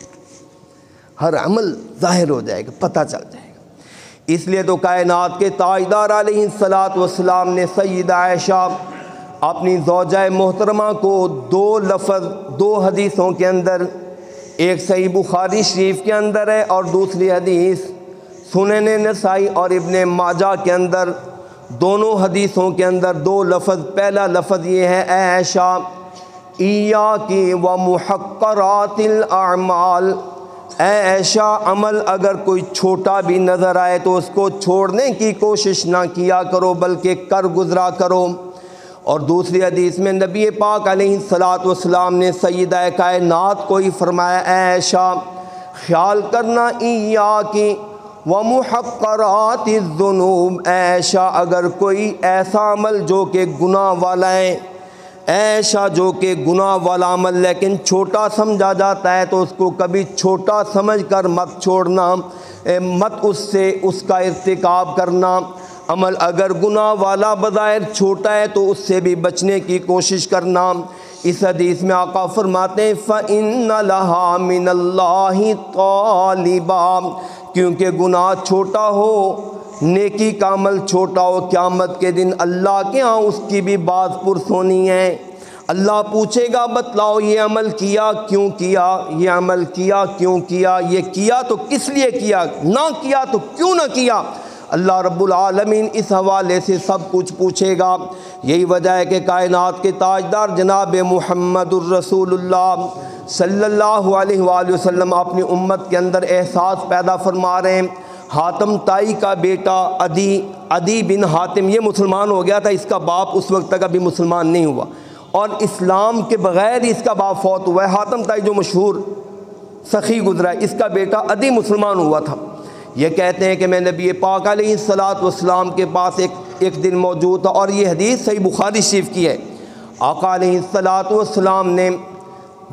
ہر عمل ظاہر ہو جائے گا، پتہ چل جائے گا۔ اس لیے تو کائنات کے تاجدار علیہ الصلوۃ والسلام نے سیدہ عائشہ اپنی زوجہ محترمہ کو دو حدیثوں کے اندر، ایک صحیح بخاری شریف کے اندر ہے اور دوسری حدیث سنن نسائی اور ابن ماجہ کے اندر، دونوں حدیثوں کے اندر 2 لفظ، پہلا لفظ یہ ہے اے عائشہ ایاکی ومحقرات الاعمال، اے عائشہ عمل اگر کوئی چھوٹا بھی نظر آئے تو اس کو چھوڑنے کی کوشش نہ کیا کرو بلکہ کر گزرا کرو۔ اور دوسری حدیث میں نبی پاک علیہ الصلوۃ والسلام نے سیدہ کائنات کو ہی فرمایا اے عائشہ خیال کرنا ایاکی ومحقرات الذنوب، اے عائشہ اگر کوئی ایسا عمل جو کہ گناہ والا ہے، ایشا جو کہ گناہ والا عمل لیکن چھوٹا سمجھا جاتا ہے تو اس کو کبھی چھوٹا سمجھ کر مت چھوڑنا، مت اس کا ارتکاب کرنا۔ عمل اگر گناہ والا بظاہر چھوٹا ہے تو اس سے بھی بچنے کی کوشش کرنا۔ اس حدیث میں آقا فرماتے ہیں فَإِنَّ لَهَا مِنَ اللَّهِ طَالِبًا، کیونکہ گناہ چھوٹا ہو، نیکی کا عمل چھوٹا ہو، قیامت کے دن اللہ کے ہاں اس کی بھی بات پرس ہونی ہے۔ اللہ پوچھے گا بتلاؤ یہ عمل کیا کیوں کیا، یہ عمل کیا کیوں کیا، یہ کیا تو کس لیے کیا، نہ کیا تو کیوں نہ کیا۔ اللہ رب العالمین اس حوالے سے سب کچھ پوچھے گا۔ یہی وجہ ہے کہ کائنات کے تاجدار جناب محمد الرسول اللہ صلی اللہ علیہ وآلہ وسلم اپنی امت کے اندر احساس پیدا فرما رہے ہیں حاتم طائی کا بیٹا عدی بن حاتم یہ مسلمان ہو گیا تھا، اس کا باپ اس وقت تک ابھی مسلمان نہیں ہوا، اور اسلام کے بغیر ہی اس کا باپ فوت ہوا ہے۔ حاتم طائی جو مشہور سخی گزرا ہے، اس کا بیٹا عدی مسلمان ہوا تھا۔ یہ کہتے ہیں کہ میں نبی پاک علیہ الصلوۃ والسلام کے پاس ایک دن موجود تھا، اور یہ حدیث صحیح بخاری شریف کی ہے۔ آقا علیہ الصلوۃ والسلام نے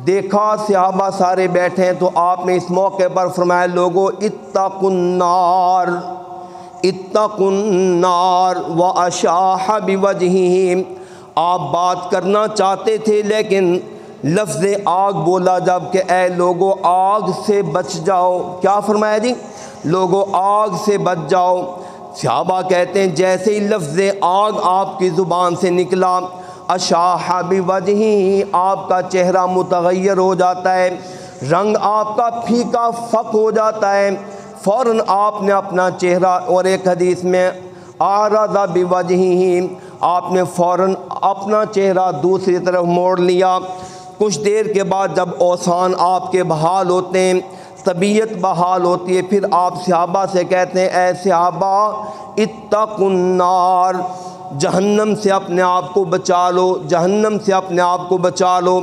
دیکھا صحابہ سارے بیٹھے ہیں، تو آپ نے اس موقع پر فرمایا لوگو اتقوا النار اتقوا النار واشاح بوجہہ۔ آپ بات کرنا چاہتے تھے لیکن لفظ آگ بولا جب کہ اے لوگو آگ سے بچ جاؤ۔ کیا فرمایا جی؟ لوگو آگ سے بچ جاؤ۔ صحابہ کہتے ہیں جیسے ہی لفظ آگ آپ کی زبان سے نکلا، اشاح بوجہہ، آپ کا چہرہ متغیر ہو جاتا ہے، رنگ آپ کا پھیکا فق ہو جاتا ہے، فوراً آپ نے اپنا چہرہ، اور ایک حدیث میں اعرض بوجہہ، آپ نے فوراً اپنا چہرہ دوسری طرف موڑ لیا۔ کچھ دیر کے بعد جب اوسان آپ کے بحال ہوتے ہیں، طبیعت بحال ہوتی ہے، پھر آپ صحابہ سے کہتے ہیں اے صحابہ اتقوا النار، جہنم سے اپنے آپ کو بچا لو، جہنم سے اپنے آپ کو بچا لو۔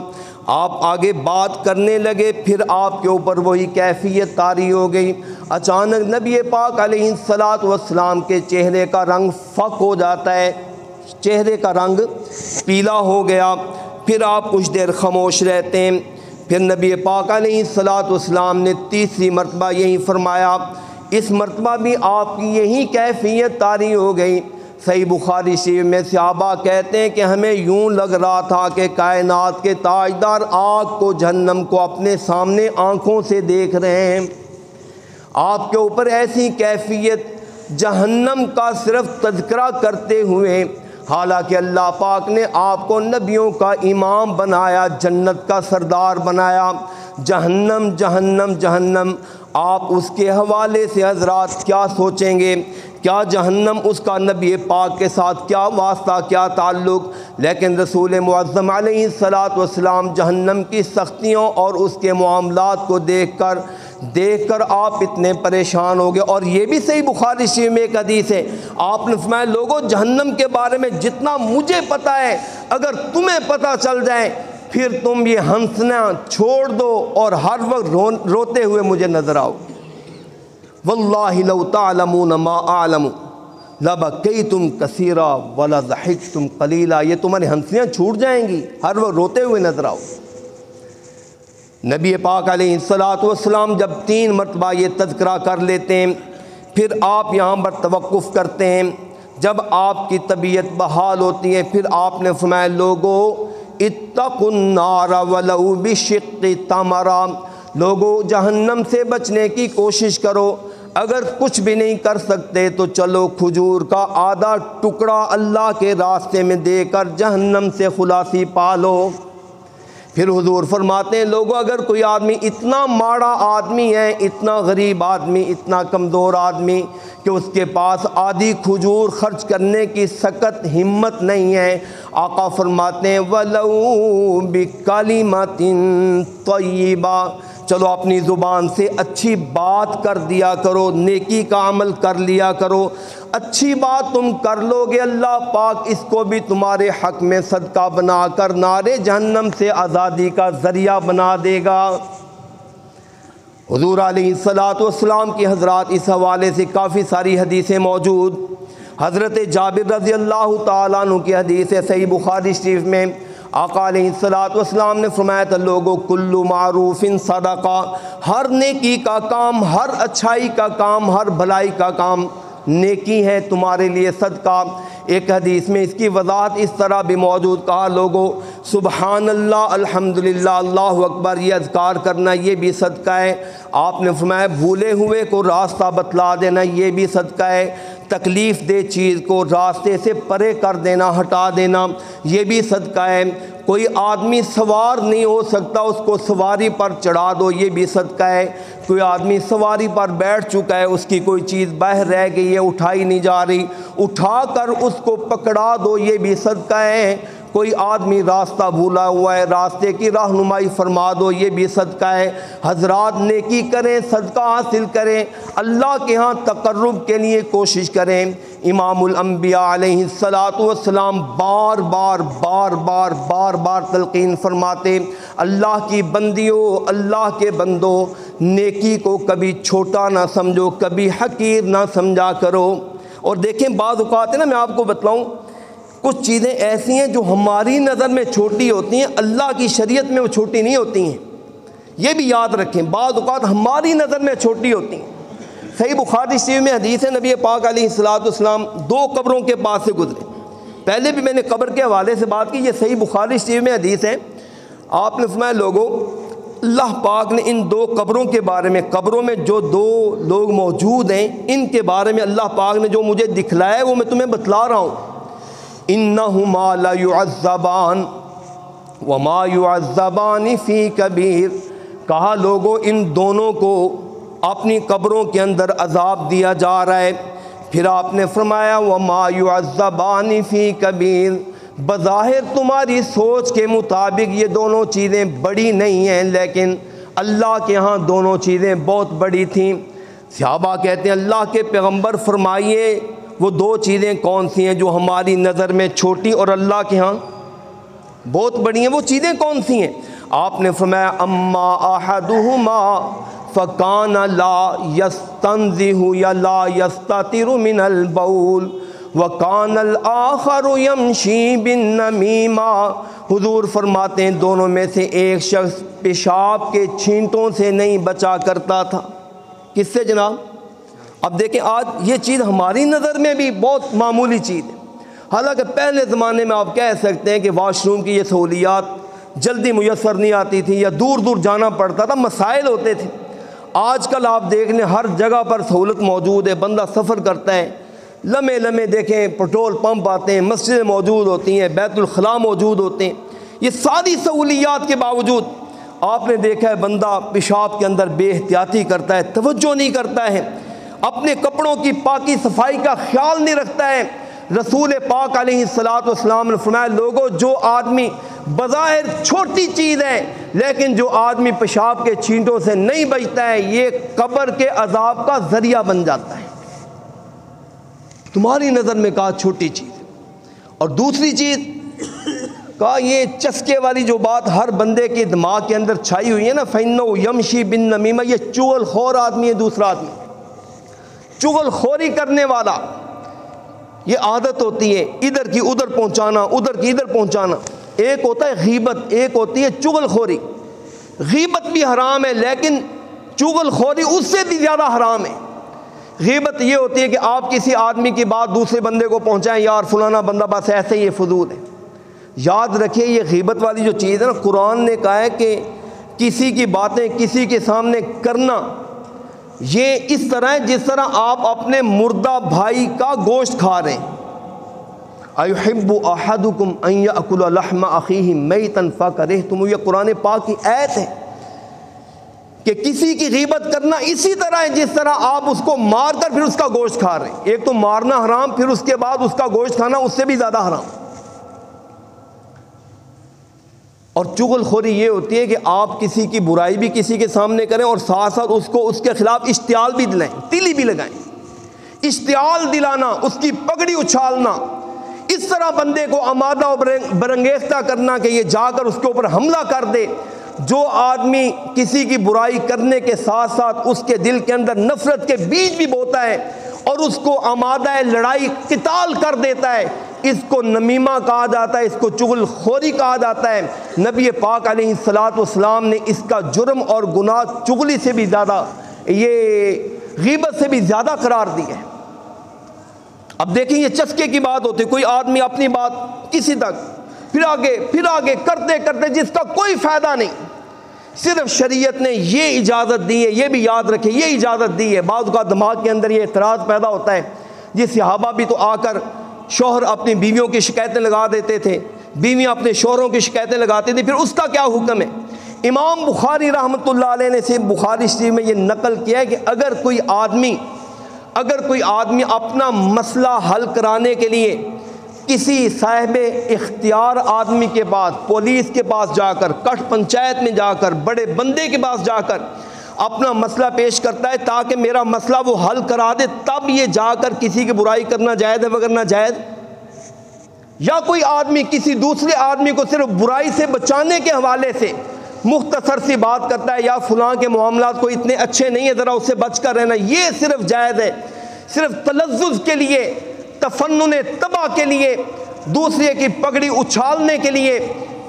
آپ آگے بات کرنے لگے، پھر آپ کے اوپر وہی کیفیت طاری ہو گئی۔ اچانک نبی پاک علیہ الصلوۃ والسلام کے چہرے کا رنگ فق ہو جاتا ہے، چہرے کا رنگ پیلا ہو گیا۔ پھر آپ کچھ دیر خاموش رہتے ہیں، پھر نبی پاک علیہ الصلوۃ والسلام نے تیسری مرتبہ یہی فرمایا، اس مرتبہ بھی آپ کی یہی کیفیت طاری ہو گئی۔ صحیح بخاری شریف میں صحابہ کہتے ہیں کہ ہمیں یوں لگ رہا تھا کہ کائنات کے تاجدار آگ کو، جہنم کو اپنے سامنے آنکھوں سے دیکھ رہے ہیں۔ آپ کے اوپر ایسی کیفیت، جہنم کا صرف تذکرہ کرتے ہوئے، حالانکہ اللہ پاک نے آپ کو نبیوں کا امام بنایا، جنت کا سردار بنایا، جہنم جہنم جہنم، آپ اس کے حوالے سے حضرات کیا سوچیں گے؟ کیا جہنم، اس کا نبی پاک کے ساتھ کیا واسطہ، کیا تعلق؟ لیکن رسول معظم علیہ الصلوۃ والسلام جہنم کی سختیوں اور اس کے معاملات کو دیکھ کر آپ اتنے پریشان ہو گئے۔ اور یہ بھی صحیح بخاری شریف میں ایک حدیث ہے، آپ نے فرمایا لوگوں جہنم کے بارے میں جتنا مجھے پتہ ہے اگر تمہیں پتہ چل جائے پھر تم یہ ہنسنا چھوڑ دو اور ہر وقت روتے ہوئے مجھے نظر آؤ۔ واللہ لو تعلمون ما اعلم لبکیتم کثیرا ولضحکتم قلیلا، یہ تمہاری ہنسیاں چھوٹ جائیں گی، ہر وقت روتے ہوئے نظر آؤ۔ نبی پاک علیہ الصلوۃ والسلام جب 3 مرتبہ یہ تذکرہ کر لیتے ہیں، پھر آپ یہاں پر توقف کرتے ہیں۔ جب آپ کی طبیعت بحال ہوتی ہے، پھر آپ نے فرمایا لوگو اتقوا النار ولو بشق تمرہ، لوگو جہنم سے بچنے کی کوشش کرو، اگر کچھ بھی نہیں کر سکتے تو چلو کھجور کا آدھا ٹکڑا اللہ کے راستے میں دے کر جہنم سے خلاصی پالو۔ پھر حضور فرماتے ہیں لوگوں اگر کوئی آدمی اتنا ماڑا آدمی ہے، اتنا غریب آدمی، اتنا کمزور آدمی کہ اس کے پاس آدھی کھجور خرچ کرنے کی سخت ہمت نہیں ہے، آقا فرماتے ہیں وَلَوْ بِكَلِمَةٍ طَيِّبَةٍ، چلو اپنی زبان سے اچھی بات کر دیا کرو، نیکی کا عمل کر لیا کرو، اچھی بات تم کر لو گے اللہ پاک اس کو بھی تمہارے حق میں صدقہ بنا کر نارے جہنم سے آزادی کا ذریعہ بنا دے گا۔ حضور علیہ الصلوۃ والسلام کی حضرات اس حوالے سے کافی ساری حدیثیں موجود۔ حضرت جابر رضی اللہ تعالیٰ عنہ کی حدیث ہے صحیح بخاری شریف میں، آقا علیہ الصلوۃ والسلام نے فرمایا تھا لوگوں کل معروف صدقہ، ہر نیکی کا کام، ہر اچھائی کا کام، ہر بھلائی کا کام نیکی ہے تمہارے لیے صدقہ۔ ایک حدیث میں اس کی وضاحت اس طرح بھی موجود، کہا لوگوں سبحان اللہ الحمدللہ اللہ اکبر یہ اذکار کرنا یہ بھی صدقہ ہے۔ آپ نے فرمایا بھولے ہوئے کو راستہ بتلا دینا یہ بھی صدقہ ہے، تکلیف دہ چیز کو راستے سے پرے کر دینا، ہٹا دینا یہ بھی صدقہ ہے۔ کوئی آدمی سوار نہیں ہو سکتا اس کو سواری پر چڑھا دو یہ بھی صدقہ ہے۔ کوئی آدمی سواری پر بیٹھ چکا ہے، اس کی کوئی چیز باہر رہ گئی ہے، اٹھائی نہیں جا رہی، اٹھا کر اس کو پکڑا دو یہ بھی صدقہ ہے۔ کوئی آدمی راستہ بھولا ہوا ہے، راستے کی رہنمائی فرما دو، یہ بھی صدقہ ہے۔ حضرات نیکی کریں، صدقہ حاصل کریں، اللہ کے ہاں تقرب کے لیے کوشش کریں۔ امام الانبیاء علیہ السلام بار بار تلقین فرماتے، اللہ کی بندیوں، اللہ کے بندوں، نیکی کو کبھی چھوٹا نہ سمجھو، کبھی حقیر نہ سمجھا کرو۔ اور دیکھیں بعض اوقات ہے نا، میں آپ کو بتلاؤں، کچھ چیزیں ایسی ہیں جو ہماری نظر میں چھوٹی ہوتی ہیں، اللہ کی شریعت میں وہ چھوٹی نہیں ہوتی ہیں، یہ بھی یاد رکھیں۔ بعض اوقات ہماری نظر میں چھوٹی ہوتی ہیں۔ صحیح بخاری شریف میں حدیث ہے، نبی پاک علیہ السلام 2 قبروں کے پاس سے گزرے۔ پہلے بھی میں نے قبر کے حوالے سے بات کی، یہ صحیح بخاری شریف میں حدیث ہے۔ آپ نے فرمایا لوگوں، اللہ پاک نے ان 2 قبروں کے بارے میں، قبروں میں جو 2 لوگ موجود ہیں، ان کے بارے میں اللہ پاک نے جو مجھے دکھلایا ہے وہ میں تمہیں بتلا رہا ہوں۔ انہما لا يعذبان وما يعذبان فی کبیر، کہا لوگوں ان دونوں کو اپنی قبروں کے اندر عذاب دیا جا رہا ہے۔ پھر آپ نے فرمایا وما يعذبان فی کبیر، بظاہر تمہاری سوچ کے مطابق یہ دونوں چیزیں بڑی نہیں ہیں، لیکن اللہ کے ہاں دونوں چیزیں بہت بڑی تھیں۔ صحابہ کہتے ہیں اللہ کے پیغمبر فرمائیے وہ 2 چیزیں کون سی ہیں جو ہماری نظر میں چھوٹی اور اللہ کے ہاں بہت بڑی ہیں، وہ چیزیں کون سی ہیں؟ آپ نے فرمایا اما احدہما فکان لا یستنزہ یا لا یستتر من البول وکان الآخر یمشی بالنمیمہ، حضور فرماتے ہیں دونوں میں سے ایک شخص پیشاب کے چھینٹوں سے نہیں بچا کرتا تھا۔ کس سے جناب؟ اب دیکھیں آج یہ چیز ہماری نظر میں بھی بہت معمولی چیز ہے، حالانکہ پہلے زمانے میں آپ کہہ سکتے ہیں کہ واش روم کی یہ سہولیات جلدی میسر نہیں آتی تھی، یا دور دور جانا پڑتا تھا، مسائل ہوتے تھے۔ آج کل آپ دیکھ لیں ہر جگہ پر سہولت موجود ہے، بندہ سفر کرتا ہے، لمحے دیکھیں پٹرول پمپ آتے ہیں، مسجدیں موجود ہوتی ہیں، بیت الخلاء موجود ہوتے ہیں، یہ ساری سہولیات کے باوجود آپ نے دیکھا ہے بندہ پیشاب کے اندر بے احتیاطی کرتا ہے، توجہ نہیں کرتا ہے، اپنے کپڑوں کی پاکی صفائی کا خیال نہیں رکھتا ہے۔ رسول پاک علیہ السلام نے فرمایا لوگوں، جو آدمی بظاہر چھوٹی چیز ہے لیکن جو آدمی پیشاب کے چھینٹوں سے نہیں بچتا ہے، یہ قبر کے عذاب کا ذریعہ بن جاتا ہے۔ تمہاری نظر میں کہا چھوٹی چیز، اور دوسری چیز کہا یہ چسکے والی جو بات ہر بندے کے دماغ کے اندر چھائی ہوئی ہے نا، فَإِنَّهُ يَمْشِي بِالنَّمِيمَةِ، یہ چغل خور آدمی ہے، دوسرا آدمی چغل خوری کرنے والا، یہ عادت ہوتی ہے ادھر کی ادھر پہنچانا، ادھر کی ادھر پہنچانا۔ ایک ہوتا ہے غیبت، ایک ہوتی ہے چغل خوری۔ غیبت بھی حرام ہے لیکن چغل خوری اس سے بھی زیادہ حرام ہے۔ غیبت یہ ہوتی ہے کہ آپ کسی آدمی کی بات دوسرے بندے کو پہنچائیں، یار فلانا بندہ بس ایسے ہی فضول ہے۔ یاد رکھیں یہ غیبت والی جو چیز ہے نا، قرآن نے کہا ہے کہ کسی کی باتیں کسی کے سامنے کرنا یہ اس طرح ہے جس طرح آپ اپنے مردہ بھائی کا گوشت کھا رہے ہیں۔ اَيُحِبُّ أَحَدُكُمْ أَن يَأْكُلَ لَحْمَ أَخِيهِ مَيْتًا فَكَرِهْتُمُوهُ، یہ قرآن پاک کی آیت ہے کہ کسی کی غیبت کرنا اسی طرح ہے جس طرح آپ اس کو مار کر پھر اس کا گوشت کھا رہے ہیں۔ ایک تو مارنا حرام، پھر اس کے بعد اس کا گوشت کھانا اس سے بھی زیادہ حرام۔ اور چغل خوری یہ ہوتی ہے کہ آپ کسی کی برائی بھی کسی کے سامنے کریں اور ساتھ ساتھ اس کو اس کے خلاف اشتعال بھی دلائیں، تیلی بھی لگائیں۔ اشتعال دلانا، اس کی پگڑی اچھالنا، اس طرح بندے کو آمادہ و برانگیختہ کرنا کہ یہ جا کر اس کے اوپر حملہ کر دے۔ جو آدمی کسی کی برائی کرنے کے ساتھ ساتھ اس کے دل کے اندر نفرت کے بیج بھی بوتا ہے اور اس کو آمادہ لڑائی قتال کر دیتا ہے، اس کو نمیمہ کہا جاتا ہے، اس کو چغل خوری کہا جاتا ہے۔ نبی پاک علیہ السلام نے اس کا جرم اور گناہ چغلی سے بھی زیادہ، یہ غیبت سے بھی زیادہ قرار دیا ہے۔ اب دیکھیں یہ چسکے کی بات ہوتی ہے، کوئی آدمی اپنی بات کسی تک پھر آگے کرتے کرتے جس کا کوئی فائدہ نہیں، صرف شریعت نے یہ اجازت دی ہے، یہ بھی یاد رکھیں یہ اجازت دی ہے۔ بعض کا دماغ کے اندر یہ اعتراض پیدا ہوتا ہے، یہ صحابہ بھی تو آ کر شوہر اپنی بیویوں کی شکایتیں لگا دیتے تھے، بیویاں اپنے شوہروں کی شکایتیں لگاتی تھیں، پھر اس کا کیا حکم ہے؟ امام بخاری رحمۃ اللہ علیہ نے صرف بخاری شریف میں یہ نقل کیا ہے کہ اگر کوئی آدمی اپنا مسئلہ حل کرانے کے لیے کسی صاحب اختیار آدمی کے پاس، پولیس کے پاس جا کر، کٹ پنچایت میں جا کر، بڑے بندے کے پاس جا کر اپنا مسئلہ پیش کرتا ہے تاکہ میرا مسئلہ وہ حل کرا دے، تب یہ جا کر کسی کی برائی کرنا جائز ہے وغیرہ ناجائز؟ یا کوئی آدمی کسی دوسرے آدمی کو صرف برائی سے بچانے کے حوالے سے مختصر سی بات کرتا ہے، یا فلاں کے معاملات کو اتنے اچھے نہیں ہے ذرا اس سے بچ کر رہنا، یہ صرف جائز ہے؟ صرف تلذذ کے لیے، تفنن تباہ کے لیے، دوسرے کی پگڑی اچھالنے کے لیے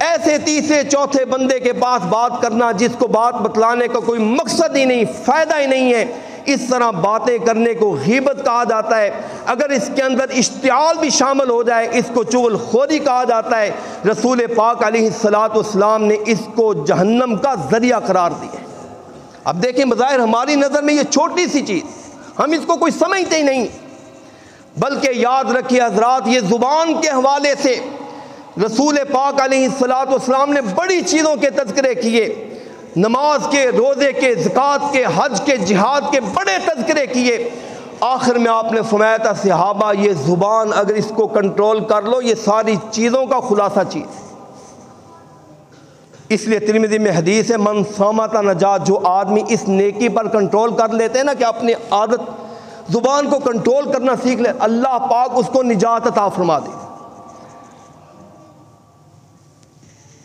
ایسے تیسرے چوتھے بندے کے پاس بات کرنا جس کو بات بتلانے کا کوئی مقصد ہی نہیں، فائدہ ہی نہیں ہے، اس طرح باتیں کرنے کو غیبت کہا جاتا ہے۔ اگر اس کے اندر اشتعال بھی شامل ہو جائے اس کو چغل خوری کہا جاتا ہے۔ رسول پاک علیہ الصلاۃ والسلام نے اس کو جہنم کا ذریعہ قرار دیا ہے۔ اب دیکھیں بظاہر ہماری نظر میں یہ چھوٹی سی چیز، ہم اس کو کوئی سمجھتے ہی نہیں، بلکہ یاد رکھیے حضرات، یہ زبان کے حوالے سے رسول پاک علیہ الصلاۃ والسلام نے بڑی چیزوں کے تذکرے کیے، نماز کے، روزے کے، زکوٰۃ کے، حج کے، جہاد کے بڑے تذکرے کیے۔ آخر میں آپ نے فرمایا تھا صحابہ یہ زبان اگر اس کو کنٹرول کر لو یہ ساری چیزوں کا خلاصہ چیز ہے۔ اس لیے ترمذی میں حدیث ہے من صامت نجات، جو آدمی اس نیکی پر کنٹرول کر لیتے ہیں نا کہ اپنی عادت زبان کو کنٹرول کرنا سیکھ لے، اللہ پاک اس کو نجات عطا فرما دے۔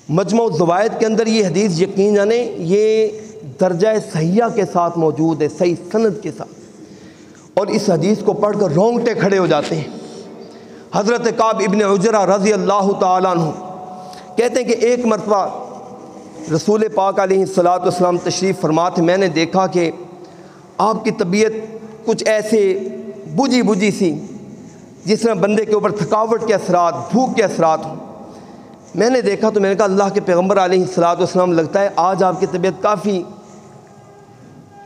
مجموع الزوائد کے اندر یہ حدیث یقین جانیں یہ درجہ صحیحہ کے ساتھ موجود ہے، صحیح سند کے ساتھ، اور اس حدیث کو پڑھ کر رونگٹے کھڑے ہو جاتے ہیں۔ حضرت کعب ابن عجرہ رضی اللہ تعالیٰ عنہ کہتے ہیں کہ ایک مرتبہ رسول پاک علیہ الصلاۃ والسلام تشریف فرما تھے، میں نے دیکھا کہ آپ کی طبیعت کچھ ایسے بجھی بجھی سی جس میں بندے کے اوپر تھکاوٹ کے اثرات، بھوک کے اثرات ہوں۔ میں نے دیکھا تو میں نے کہا اللہ کے پیغمبر علیہ الصلاۃ والسلام لگتا ہے آج آپ کی طبیعت کافی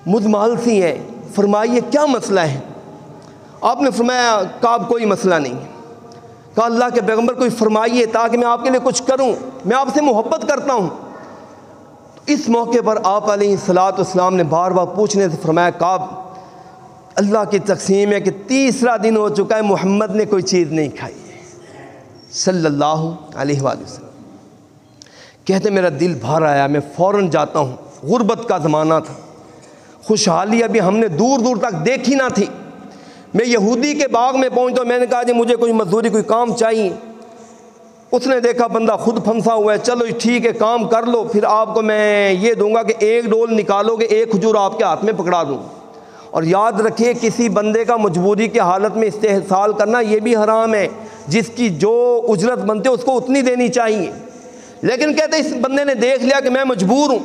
مدمال سی ہے، فرمائیے کیا مسئلہ ہے؟ آپ نے فرمایا کعب کوئی مسئلہ نہیں۔ کہا اللہ کے پیغمبر کوئی فرمائیے تاکہ میں آپ کے لیے کچھ کروں، میں آپ سے محبت کرتا ہوں۔ اس موقع پر آپ علیہ الصلاۃ والسلام نے بار بار پوچھنے سے فرمایا کعب اللہ کی تقسیم ہے کہ تیسرا دن ہو چکا ہے محمد نے کوئی چیز نہیں کھائی ہے صلی اللہ علیہ وآلہ وسلم۔ کہتے میرا دل بھر آیا، میں فوراً جاتا ہوں، غربت کا زمانہ تھا، خوشحالی ابھی ہم نے دور دور تک دیکھی نہ تھی۔ میں یہودی کے باغ میں پہنچتا ہوں، میں نے کہا جی مجھے کوئی مزدوری کوئی کام چاہیے۔ اس نے دیکھا بندہ خود پھنسا ہوا ہے، چلو ٹھیک ہے کام کر لو، پھر آپ کو میں یہ دوں گا کہ ایک ڈول نکالو گے ایک کھجور آپ کے ہاتھ میں پکڑا دوں۔ اور یاد رکھیے کسی بندے کا مجبوری کے حالت میں استحصال کرنا یہ بھی حرام ہے، جس کی جو اجرت بنتے اس کو اتنی دینی چاہیے۔ لیکن کہتے اس بندے نے دیکھ لیا کہ میں مجبور ہوں،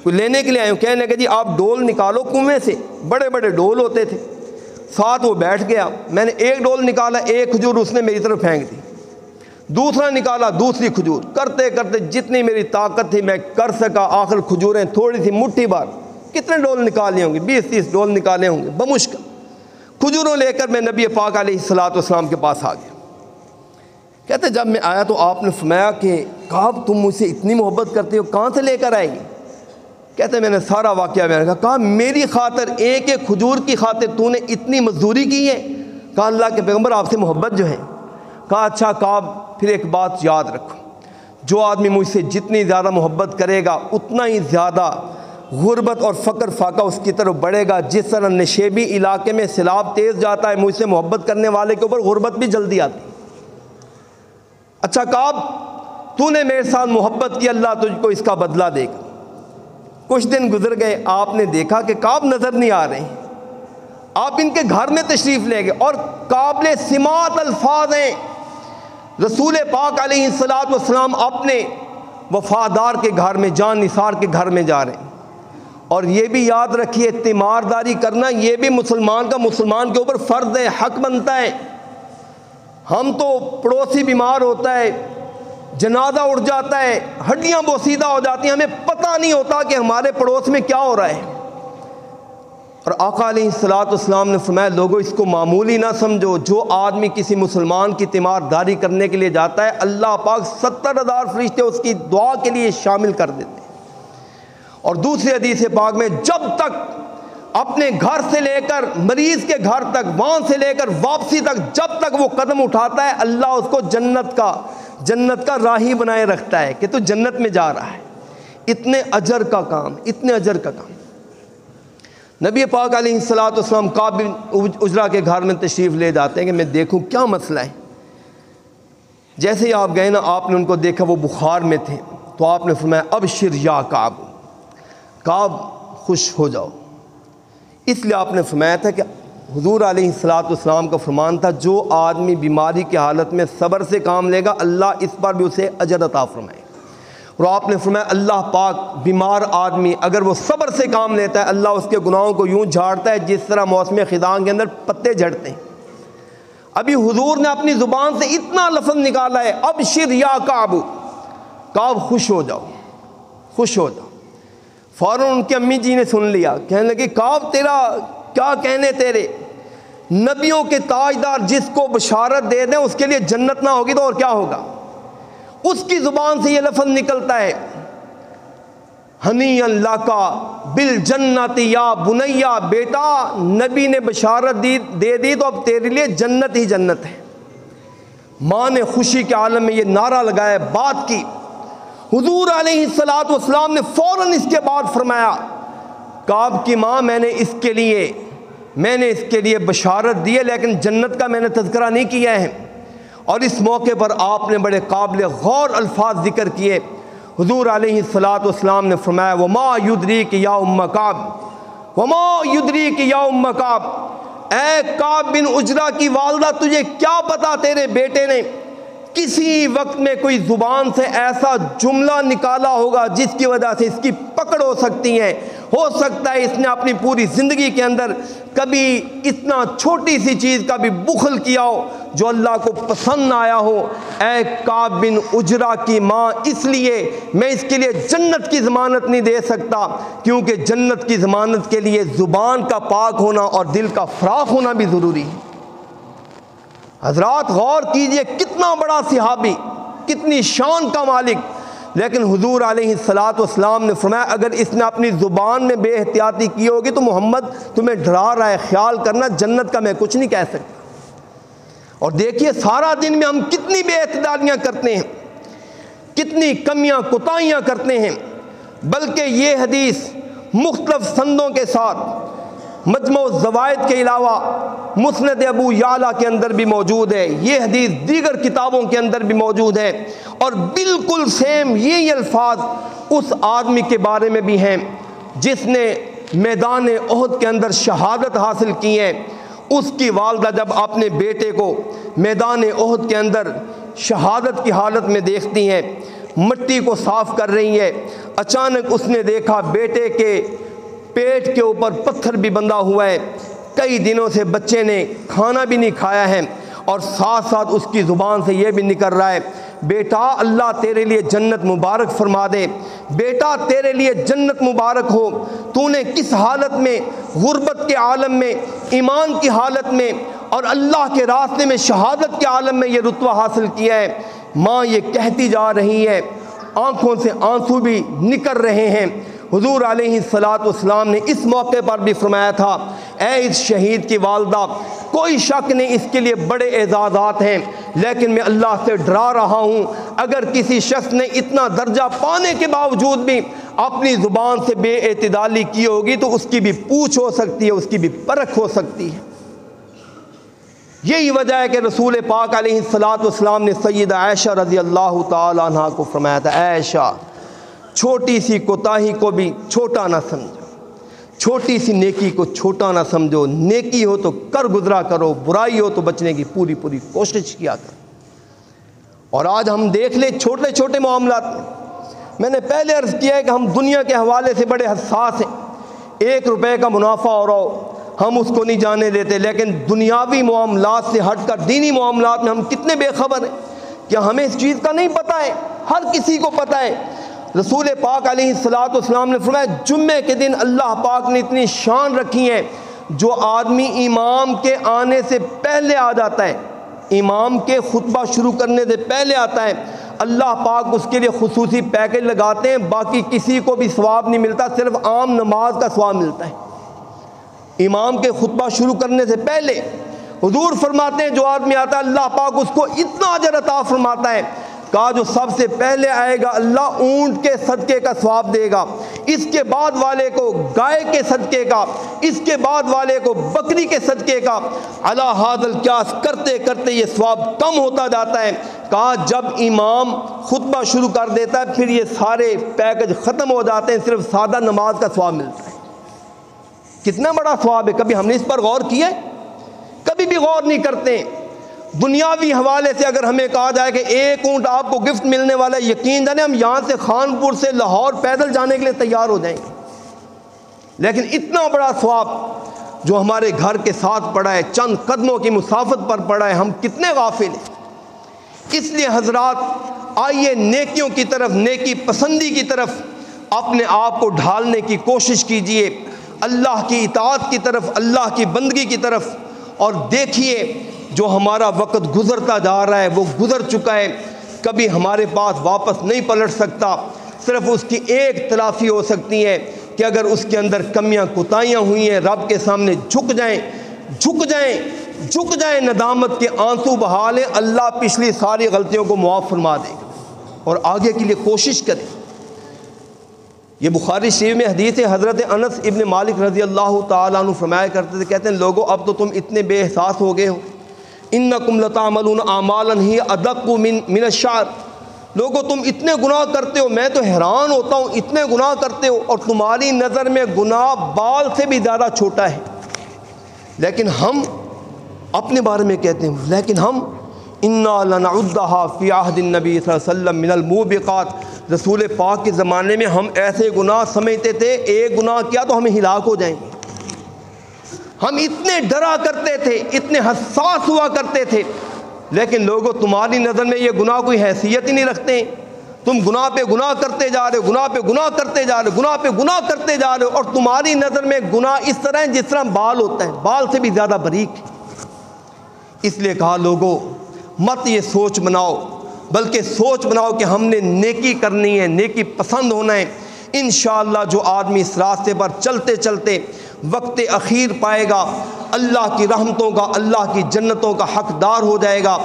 کوئی لینے کے لیے آئے ہوں، کہنے لگے جی آپ ڈول نکالو کنویں سے، بڑے بڑے ڈول ہوتے تھے، ساتھ وہ بیٹھ گیا۔ میں نے ایک ڈول نکالا، ایک کھجور اس نے میری طرف پھینک دی، دوسرا نکالا دوسری کھجور، کرتے کرتے جتنی میری طاقت تھی میں کر سکا، آخر کھجوریں تھوڑی سی مٹھی بار، کتنے ڈول نکالے ہوں گے، 20-30 ڈول نکالے ہوں گے، بمشکل کھجوروں لے کر میں نبی پاک علیہ الصلاۃ والسلام کے پاس آ گیا۔ کہتے جب میں آیا تو آپ نے فرمایا کہ کعب تم مجھ سے اتنی محبت کرتے ہو کہاں سے لے کر آئے گی؟ کہتے میں نے سارا واقعہ بیان کہا میری خاطر ایک ایک کھجور کی خاطر تو نے اتنی مزدوری کی ہے؟ کہا اللہ کے پیغمبر آپ سے محبت جو ہے۔ کہا اچھا کعب پھر ایک بات یاد رکھو، جو آدمی مجھ سے جتنی زیادہ محبت کرے گا اتنا ہی زیادہ غربت اور فقر فاقہ اس کی طرف بڑھے گا۔ جس طرح نشیبی علاقے میں سیلاب تیز جاتا ہے، مجھ سے محبت کرنے والے کے اوپر غربت بھی جلدی آتی ہے۔ اچھا کعب تو نے میرے ساتھ محبت کی، اللہ تجھ کو اس کا بدلہ دے گا۔ کچھ دن گزر گئے، آپ نے دیکھا کہ کعب نظر نہیں آ رہے ہیں، آپ ان کے گھر میں تشریف لے گئے اور قابل سماعت الفاظ ہیں، رسول پاک علیہ الصلاۃ والسلام اپنے وفادار کے گھر میں، جان نثار کے گھر میں جا رہے ہیں۔ اور یہ بھی یاد رکھیے تیمارداری کرنا یہ بھی مسلمان کا مسلمان کے اوپر فرض ہے، حق بنتا ہے۔ ہم تو پڑوسی بیمار ہوتا ہے، جنازہ اٹھ جاتا ہے، ہڈیاں بوسیدہ ہو جاتی ہیں، ہمیں پتہ نہیں ہوتا کہ ہمارے پڑوس میں کیا ہو رہا ہے۔ اور آقا علیہ الصلاۃ والسلام نے فرمایا لوگوں اس کو معمولی نہ سمجھو، جو آدمی کسی مسلمان کی تیمارداری کرنے کے لیے جاتا ہے اللہ پاک 70,000 فرشتے اس کی دعا کے لیے شامل کر دیتے ہیں۔ اور دوسری حدیث پاک میں جب تک اپنے گھر سے لے کر مریض کے گھر تک، وہاں سے لے کر واپسی تک، جب تک وہ قدم اٹھاتا ہے اللہ اس کو جنت کا راہی بنائے رکھتا ہے کہ تو جنت میں جا رہا ہے۔ اتنے اجر کا کام، اتنے اجر کا کام۔ نبی پاک علیہ الصلوۃ والسلام کعب بن عجرہ کے گھر میں تشریف لے جاتے ہیں کہ میں دیکھوں کیا مسئلہ ہے۔ جیسے ہی آپ گئے نا، آپ نے ان کو دیکھا وہ بخار میں تھے، تو آپ نے فرمایا ابشر یا کعب، کعب خوش ہو جاؤ۔ اس لیے آپ نے فرمایا تھا کہ حضور علیہ الصلوۃ والسلام کا فرمان تھا جو آدمی بیماری کی حالت میں صبر سے کام لے گا اللہ اس پر بھی اسے اجر عطا فرمائے۔ اور آپ نے فرمایا اللہ پاک بیمار آدمی اگر وہ صبر سے کام لیتا ہے اللہ اس کے گناہوں کو یوں جھاڑتا ہے جس طرح موسم خزاں کے اندر پتے جھڑتے ہیں۔ ابھی حضور نے اپنی زبان سے اتنا لفظ نکالا ہے ابشر یا کعب، کعب خوش ہو جاؤ، خوش ہو جاؤ۔ فوراً ان کی امی جی نے سن لیا، کہنے لگی کعب تیرا کیا کہنے تیرے، نبیوں کے تاجدار جس کو بشارت دے دیں اس کے لیے جنت نہ ہوگی تو اور کیا ہوگا۔ اس کی زبان سے یہ لفظ نکلتا ہے ہنیئا لکا بالجنت یا بنیا، بیٹا نبی نے بشارت دے دی تو اب تیرے لیے جنت ہی جنت ہے۔ ماں نے خوشی کے عالم میں یہ نعرہ لگایا، بات کی۔ حضور علیہ الصلوۃ والسلام نے فوراً اس کے بعد فرمایا کعب کی ماں میں نے اس کے لیے بشارت دی ہے لیکن جنت کا میں نے تذکرہ نہیں کیا ہے۔ اور اس موقع پر آپ نے بڑے قابل غور الفاظ ذکر کیے۔ حضور علیہ الصلوۃ والسلام نے فرمایا وما یدریک یا ام کعب، وما یدریک یا ام کعب، اے کعب بن عجرہ کی والدہ تجھے کیا پتا تیرے بیٹے نے کسی وقت میں کوئی زبان سے ایسا جملہ نکالا ہوگا جس کی وجہ سے اس کی پکڑ ہو سکتی ہے۔ ہو سکتا ہے اس نے اپنی پوری زندگی کے اندر کبھی اتنا چھوٹی سی چیز کا بھی بخل کیا ہو جو اللہ کو پسند نہ آیا ہو۔ اے کعب بن عجرہ کی ماں، اس لیے میں اس کے لیے جنت کی ضمانت نہیں دے سکتا کیونکہ جنت کی ضمانت کے لیے زبان کا پاک ہونا اور دل کا فراخ ہونا بھی ضروری ہے۔ حضرات غور کیجئے کتنا بڑا صحابی، کتنی شان کا مالک، لیکن حضور علیہ الصلوۃ والسلام نے فرمایا اگر اس نے اپنی زبان میں بے احتیاطی کی ہوگی تو محمد تمہیں ڈرا رہا ہے، خیال کرنا جنت کا میں کچھ نہیں کہہ سکتا۔ اور دیکھیے سارا دن میں ہم کتنی بے اعتدالیاں کرتے ہیں، کتنی کمیاں کوتاہیاں کرتے ہیں، بلکہ یہ حدیث مختلف سندوں کے ساتھ مجموع الزوائد کے علاوہ مسند ابو یعلا کے اندر بھی موجود ہے، یہ حدیث دیگر کتابوں کے اندر بھی موجود ہے، اور بالکل سیم یہی الفاظ اس آدمی کے بارے میں بھی ہیں جس نے میدان احد کے اندر شہادت حاصل کی ہے۔ اس کی والدہ جب اپنے بیٹے کو میدان احد کے اندر شہادت کی حالت میں دیکھتی ہیں، مٹی کو صاف کر رہی ہے، اچانک اس نے دیکھا بیٹے کے پیٹ کے اوپر پتھر بھی بندھا ہوا ہے، کئی دنوں سے بچے نے کھانا بھی نہیں کھایا ہے، اور ساتھ ساتھ اس کی زبان سے یہ بھی نکل رہا ہے بیٹا اللہ تیرے لیے جنت مبارک فرما دے، بیٹا تیرے لیے جنت مبارک ہو، تو نے کس حالت میں، غربت کے عالم میں، ایمان کی حالت میں اور اللہ کے راستے میں شہادت کے عالم میں یہ رتبہ حاصل کیا ہے۔ ماں یہ کہتی جا رہی ہے، آنکھوں سے آنسو بھی نکل رہے ہیں۔ حضور علیہ الصلوۃ والسلام نے اس موقع پر بھی فرمایا تھا اے اس شہید کی والدہ کوئی شک نہیں اس کے لیے بڑے اعزازات ہیں، لیکن میں اللہ سے ڈرا رہا ہوں اگر کسی شخص نے اتنا درجہ پانے کے باوجود بھی اپنی زبان سے بے اعتدالی کی ہوگی تو اس کی بھی پوچھ ہو سکتی ہے، اس کی بھی پرکھ ہو سکتی ہے۔ یہی وجہ ہے کہ رسول پاک علیہ الصلوۃ والسلام نے سیدہ عائشہ رضی اللہ تعالی عنہا کو فرمایا تھا عائشہ چھوٹی سی کوتاہی کو بھی چھوٹا نہ سمجھو، چھوٹی سی نیکی کو چھوٹا نہ سمجھو، نیکی ہو تو کر گزرا کرو، برائی ہو تو بچنے کی پوری کوشش کیا کرو۔ اور آج ہم دیکھ لیں چھوٹے چھوٹے معاملات میں نے پہلے عرض کیا ہے کہ ہم دنیا کے حوالے سے بڑے حساس ہیں، 1 روپے کا منافع ہو رہا ہو ہم اس کو نہیں جانے دیتے، لیکن دنیاوی معاملات سے ہٹ کر دینی معاملات میں ہم کتنے بے خبر ہیں، کیا ہمیں اس چیز کا نہیں پتہ ہے؟ ہر کسی کو پتہ ہے۔ رسول پاک علیہ الصلوۃ والسلام نے فرمایا جمعے کے دن اللہ پاک نے اتنی شان رکھی ہے جو آدمی امام کے آنے سے پہلے آ جاتا ہے، امام کے خطبہ شروع کرنے سے پہلے آتا ہے، اللہ پاک اس کے لیے خصوصی پیکج لگاتے ہیں، باقی کسی کو بھی ثواب نہیں ملتا، صرف عام نماز کا ثواب ملتا ہے۔ امام کے خطبہ شروع کرنے سے پہلے حضور فرماتے ہیں جو آدمی آتا ہے اللہ پاک اس کو اتنا اجر عطا فرماتا ہے، کہا جو سب سے پہلے آئے گا اللہ اونٹ کے صدقے کا ثواب دے گا، اس کے بعد والے کو گائے کے صدقے کا، اس کے بعد والے کو بکری کے صدقے کا، علی ھذا القیاس کرتے کرتے یہ ثواب کم ہوتا جاتا ہے۔ کہا جب امام خطبہ شروع کر دیتا ہے پھر یہ سارے پیکج ختم ہو جاتے ہیں، صرف سادہ نماز کا ثواب ملتا ہے۔ کتنا بڑا ثواب ہے، کبھی ہم نے اس پر غور کیا؟ کبھی بھی غور نہیں کرتے۔ دنیاوی حوالے سے اگر ہمیں کہا جائے کہ ایک اونٹ آپ کو گفٹ ملنے والا ہے، یقین جانے ہم یہاں سے خانپور سے لاہور پیدل جانے کے لیے تیار ہو جائیں گے، لیکن اتنا بڑا ثواب جو ہمارے گھر کے ساتھ پڑا ہے، چند قدموں کی مسافت پر پڑا ہے، ہم کتنے غافل ہیں۔ اس لیے حضرات آئیے نیکیوں کی طرف، نیکی پسندی کی طرف اپنے آپ کو ڈھالنے کی کوشش کیجئے، اللہ کی اطاعت کی طرف، اللہ کی بندگی کی طرف، اور دیکھیے جو ہمارا وقت گزرتا جا رہا ہے وہ گزر چکا ہے، کبھی ہمارے پاس واپس نہیں پلٹ سکتا، صرف اس کی ایک تلافی ہو سکتی ہے کہ اگر اس کے اندر کمیاں کوتاہیاں ہوئی ہیں رب کے سامنے جھک جائیں، جھک جائیں، جھک جائیں، ندامت کے آنسو بہا لیں، اللہ پچھلی ساری غلطیوں کو معاف فرما دے گا، اور آگے کے لیے کوشش کریں۔ یہ بخاری شریف میں حدیث ہے، حضرت انس ابن مالک رضی اللہ تعالیٰ عنہ فرمایا کرتے تھے، کہتے ہیں لوگو اب تو تم اتنے بے احساس ہو گئے ہو، انکم لتعملون اعمالا ہی ادق من الشعر، لوگو تم اتنے گناہ کرتے ہو، میں تو حیران ہوتا ہوں اتنے گناہ کرتے ہو، اور تمہاری نظر میں گناہ بال سے بھی زیادہ چھوٹا ہے، لیکن ہم اپنے بارے میں کہتے ہیں لیکن ہم انا لنعدھا فی عہد النبی صلی اللہ علیہ وسلم من الموبقات، رسول پاک کے زمانے میں ہم ایسے گناہ سمجھتے تھے ایک گناہ کیا تو ہمیں ہلاک ہو جائیں گے، ہم اتنے ڈرا کرتے تھے، اتنے حساس ہوا کرتے تھے، لیکن لوگوں تمہاری نظر میں یہ گناہ کوئی حیثیت ہی نہیں رکھتے، تم گناہ پہ گناہ کرتے جا رہے ہو، گناہ پہ گناہ کرتے جا رہے ہو، گناہ پہ گناہ کرتے جا رہے ہو، اور تمہاری نظر میں گناہ اس طرح ہے جس طرح بال ہوتا ہے، بال سے بھی زیادہ باریک ہے۔ اس لیے کہا لوگوں مت یہ سوچ بناؤ، بلکہ سوچ بناؤ کہ ہم نے نیکی کرنی ہے، نیکی پسند ہونا ہے، انشاءاللہ جو آدمی اس راستے پر چلتے چلتے وقت اخیر پائے گا، اللہ کی رحمتوں کا، اللہ کی جنتوں کا حقدار ہو جائے گا۔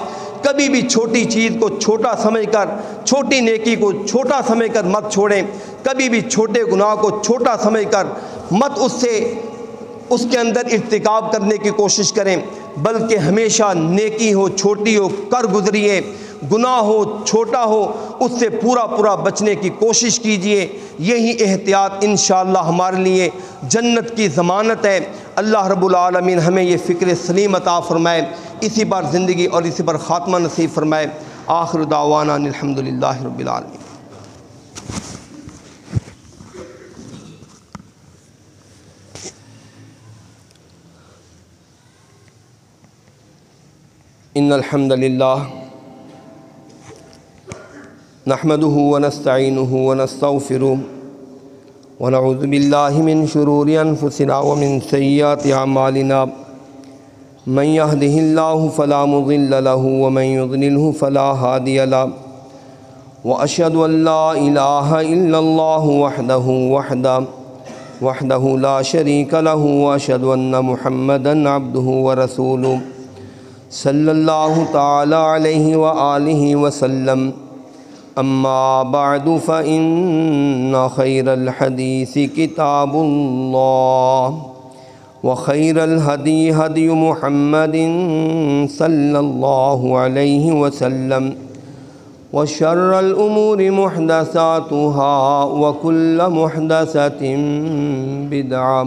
کبھی بھی چھوٹی چیز کو چھوٹا سمجھ کر، چھوٹی نیکی کو چھوٹا سمجھ کر مت چھوڑیں، کبھی بھی چھوٹے گناہ کو چھوٹا سمجھ کر مت اس کے اندر ارتکاب کرنے کی کوشش کریں، بلکہ ہمیشہ نیکی ہو چھوٹی ہو کر گزریے، گناہ ہو چھوٹا ہو اس سے پورا پورا بچنے کی کوشش کیجئے، یہی احتیاط انشاءاللہ ہمارے لیے جنت کی ضمانت ہے۔ اللہ رب العالمین ہمیں یہ فکر سلیم عطا فرمائے، اسی پر زندگی اور اسی پر خاتمہ نصیب فرمائے۔ آخر دعوانا ان الحمدللہ رب العالمین۔ ان الحمد للہ نحمده ونستعینه ونستغفره ونعوذ باللہ من شرور انفسنا ومن سیئات اعمالنا، من يهده اللہ فلا مضل له ومن يضلله فلا هادی له، واشهد ان لا الہ الا اللہ وحدہ لا شریک له، واشهد ان محمدا عبدہ ورسولہ صلی اللہ تعالی علیہ وآلہ وسلم۔ اما بعد فإن خیر الحدیث کتاب اللہ، وخیر الہدی ہدی محمد صلی اللہ علیہ وسلم، وشر الامور محدثاتها وکل محدثۃ بدعہ،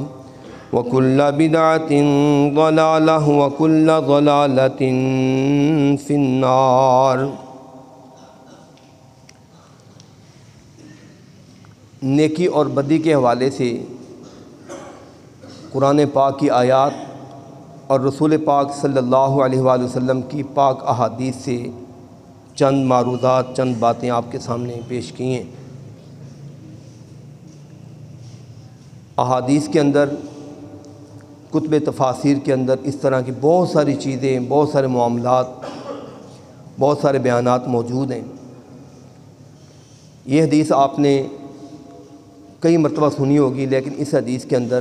وَكُلَّ بِدْعَةٍ ضَلَالَةٍ وَكُلَّ ضَلَالَةٍ فِي النَّارِ۔ نیکی اور بدی کے حوالے سے قرآن پاک کی آیات اور رسول پاک صلی اللہ علیہ وآلہ وسلم کی پاک احادیث سے چند معروضات، چند باتیں آپ کے سامنے پیش کی ہیں۔ احادیث کے اندر، کتب تفاسیر کے اندر اس طرح کی بہت ساری چیزیں، بہت سارے معاملات، بہت سارے بیانات موجود ہیں۔ یہ حدیث آپ نے کئی مرتبہ سنی ہوگی، لیکن اس حدیث کے اندر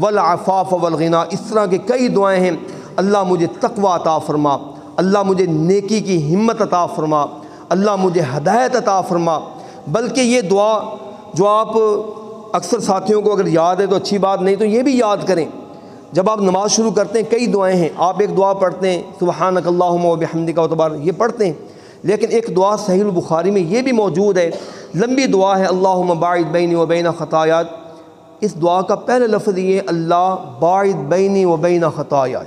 والعفاف والغنا، اس طرح کے کئی دعائیں ہیں۔ اللہ مجھے تقوی عطا فرما، اللہ مجھے نیکی کی ہمت عطا فرما، اللہ مجھے ہدایت عطا فرما۔ بلکہ یہ دعا جو آپ اکثر ساتھیوں کو اگر یاد ہے تو اچھی بات، نہیں تو یہ بھی یاد کریں۔ جب آپ نماز شروع کرتے ہیں کئی دعائیں ہیں، آپ ایک دعا پڑھتے ہیں سبحانک اللہم و بحمدک و تبارک، یہ پڑھتے ہیں، لیکن ایک دعا صحیح البخاری میں یہ بھی موجود ہے، لمبی دعا ہے، اللہم باعد بینی و بین خطایا۔ اس دعا کا پہلا لفظ یہ ہے، اللہ باعد بینی و بین خطایا،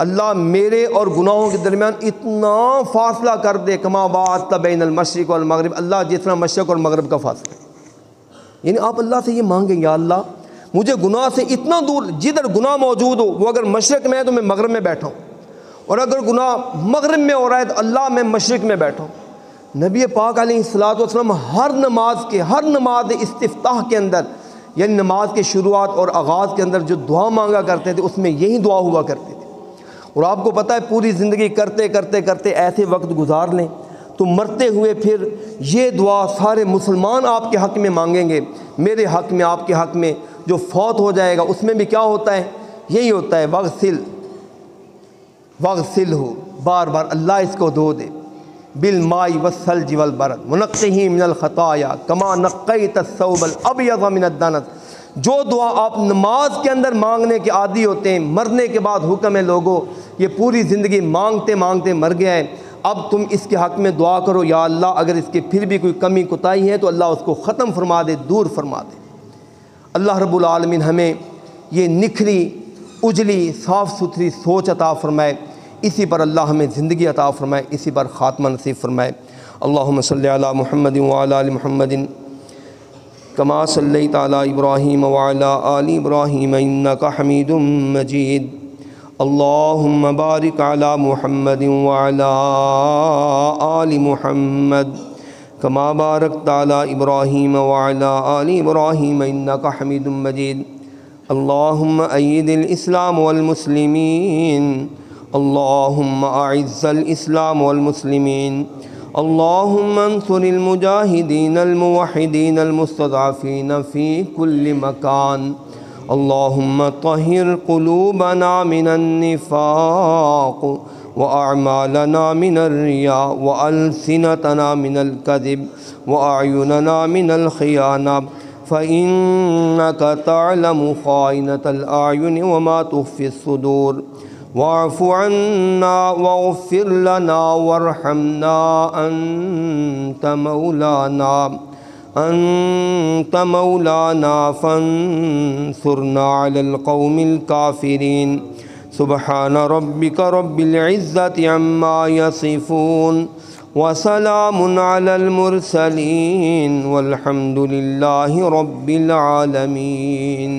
اللہ میرے اور گناہوں کے درمیان اتنا فاصلہ کر دے، کما باعدت بین المشرق والمغرب، اللہ جتنا مشرق اور مغرب کا فاصلہ ہے۔ یعنی آپ اللہ سے یہ مانگیں، یا اللہ مجھے گناہ سے اتنا دور، جدھر گناہ موجود ہو وہ اگر مشرق میں ہے تو میں مغرب میں بیٹھا ہوں، اور اگر گناہ مغرب میں ہو رہا ہے تو اللہ میں مشرق میں بیٹھا ہوں۔ نبی پاک علیہ الصلوۃ والسلام ہر نماز استفتاح کے اندر، یعنی نماز کے شروعات اور آغاز کے اندر جو دعا مانگا کرتے تھے اس میں یہی دعا ہوا کرتی تھی۔ اور آپ کو پتہ ہے پوری زندگی کرتے کرتے کرتے ایسے وقت گزار لیں تو مرتے ہوئے پھر یہ دعا سارے مسلمان آپ کے حق میں مانگیں گے، میرے حق میں، آپ کے حق میں۔ جو فوت ہو جائے گا اس میں بھی کیا ہوتا ہے؟ یہی ہوتا ہے، وغسلہ، بار بار اللہ اس کو دھو دے، بالماء والثلج والبرد ونقہ من الخطایا کما نقیت الثوب الابیض من الدنس۔ جو دعا آپ نماز کے اندر مانگنے کے عادی ہوتے ہیں، مرنے کے بعد حکم ہے لوگوں یہ پوری زندگی مانگتے مانگتے مر گیا ہے، اب تم اس کے حق میں دعا کرو، یا اللہ اگر اس کے پھر بھی کوئی کمی کوتاہی ہے تو اللہ اس کو ختم فرما دے، دور فرما دے۔ اللہ رب العالمین ہمیں یہ نکھری اجلی صاف ستھری سوچ عطا فرمائے، اسی پر اللہ ہمیں زندگی عطا فرمائے، اسی پر خاتمہ نصیب فرمائے۔ اللہم صلی علی محمد وعلی آل محمد کما صلیت علی ابراہیم وعلی آل ابراہیم انک حمید مجید۔ اللہم بارک علی محمد وعلی آل محمد کما بارکت علی ابراہیم وعلی آل ابراہیم انک حمید مجید۔ اللہم اید الاسلام والمسلمین، اللہم اعز الاسلام والمسلمین، اللہم انصر المجاہدین الموحدین المستضعفین فی کل مکان، اللہم طہر قلوبنا من النفاق وأعمالنا من الرياء وألسنتنا من الكذب وأعيننا من الخيانة فإنك تعلم خائنة الأعين وما تخفي الصدور، واعف عنا واغفر لنا وارحمنا أنت مولانا فانصرنا على القوم الكافرين۔ سبحان ربك رب العزة عما يصفون وسلام على المرسلين والحمد لله رب العالمين۔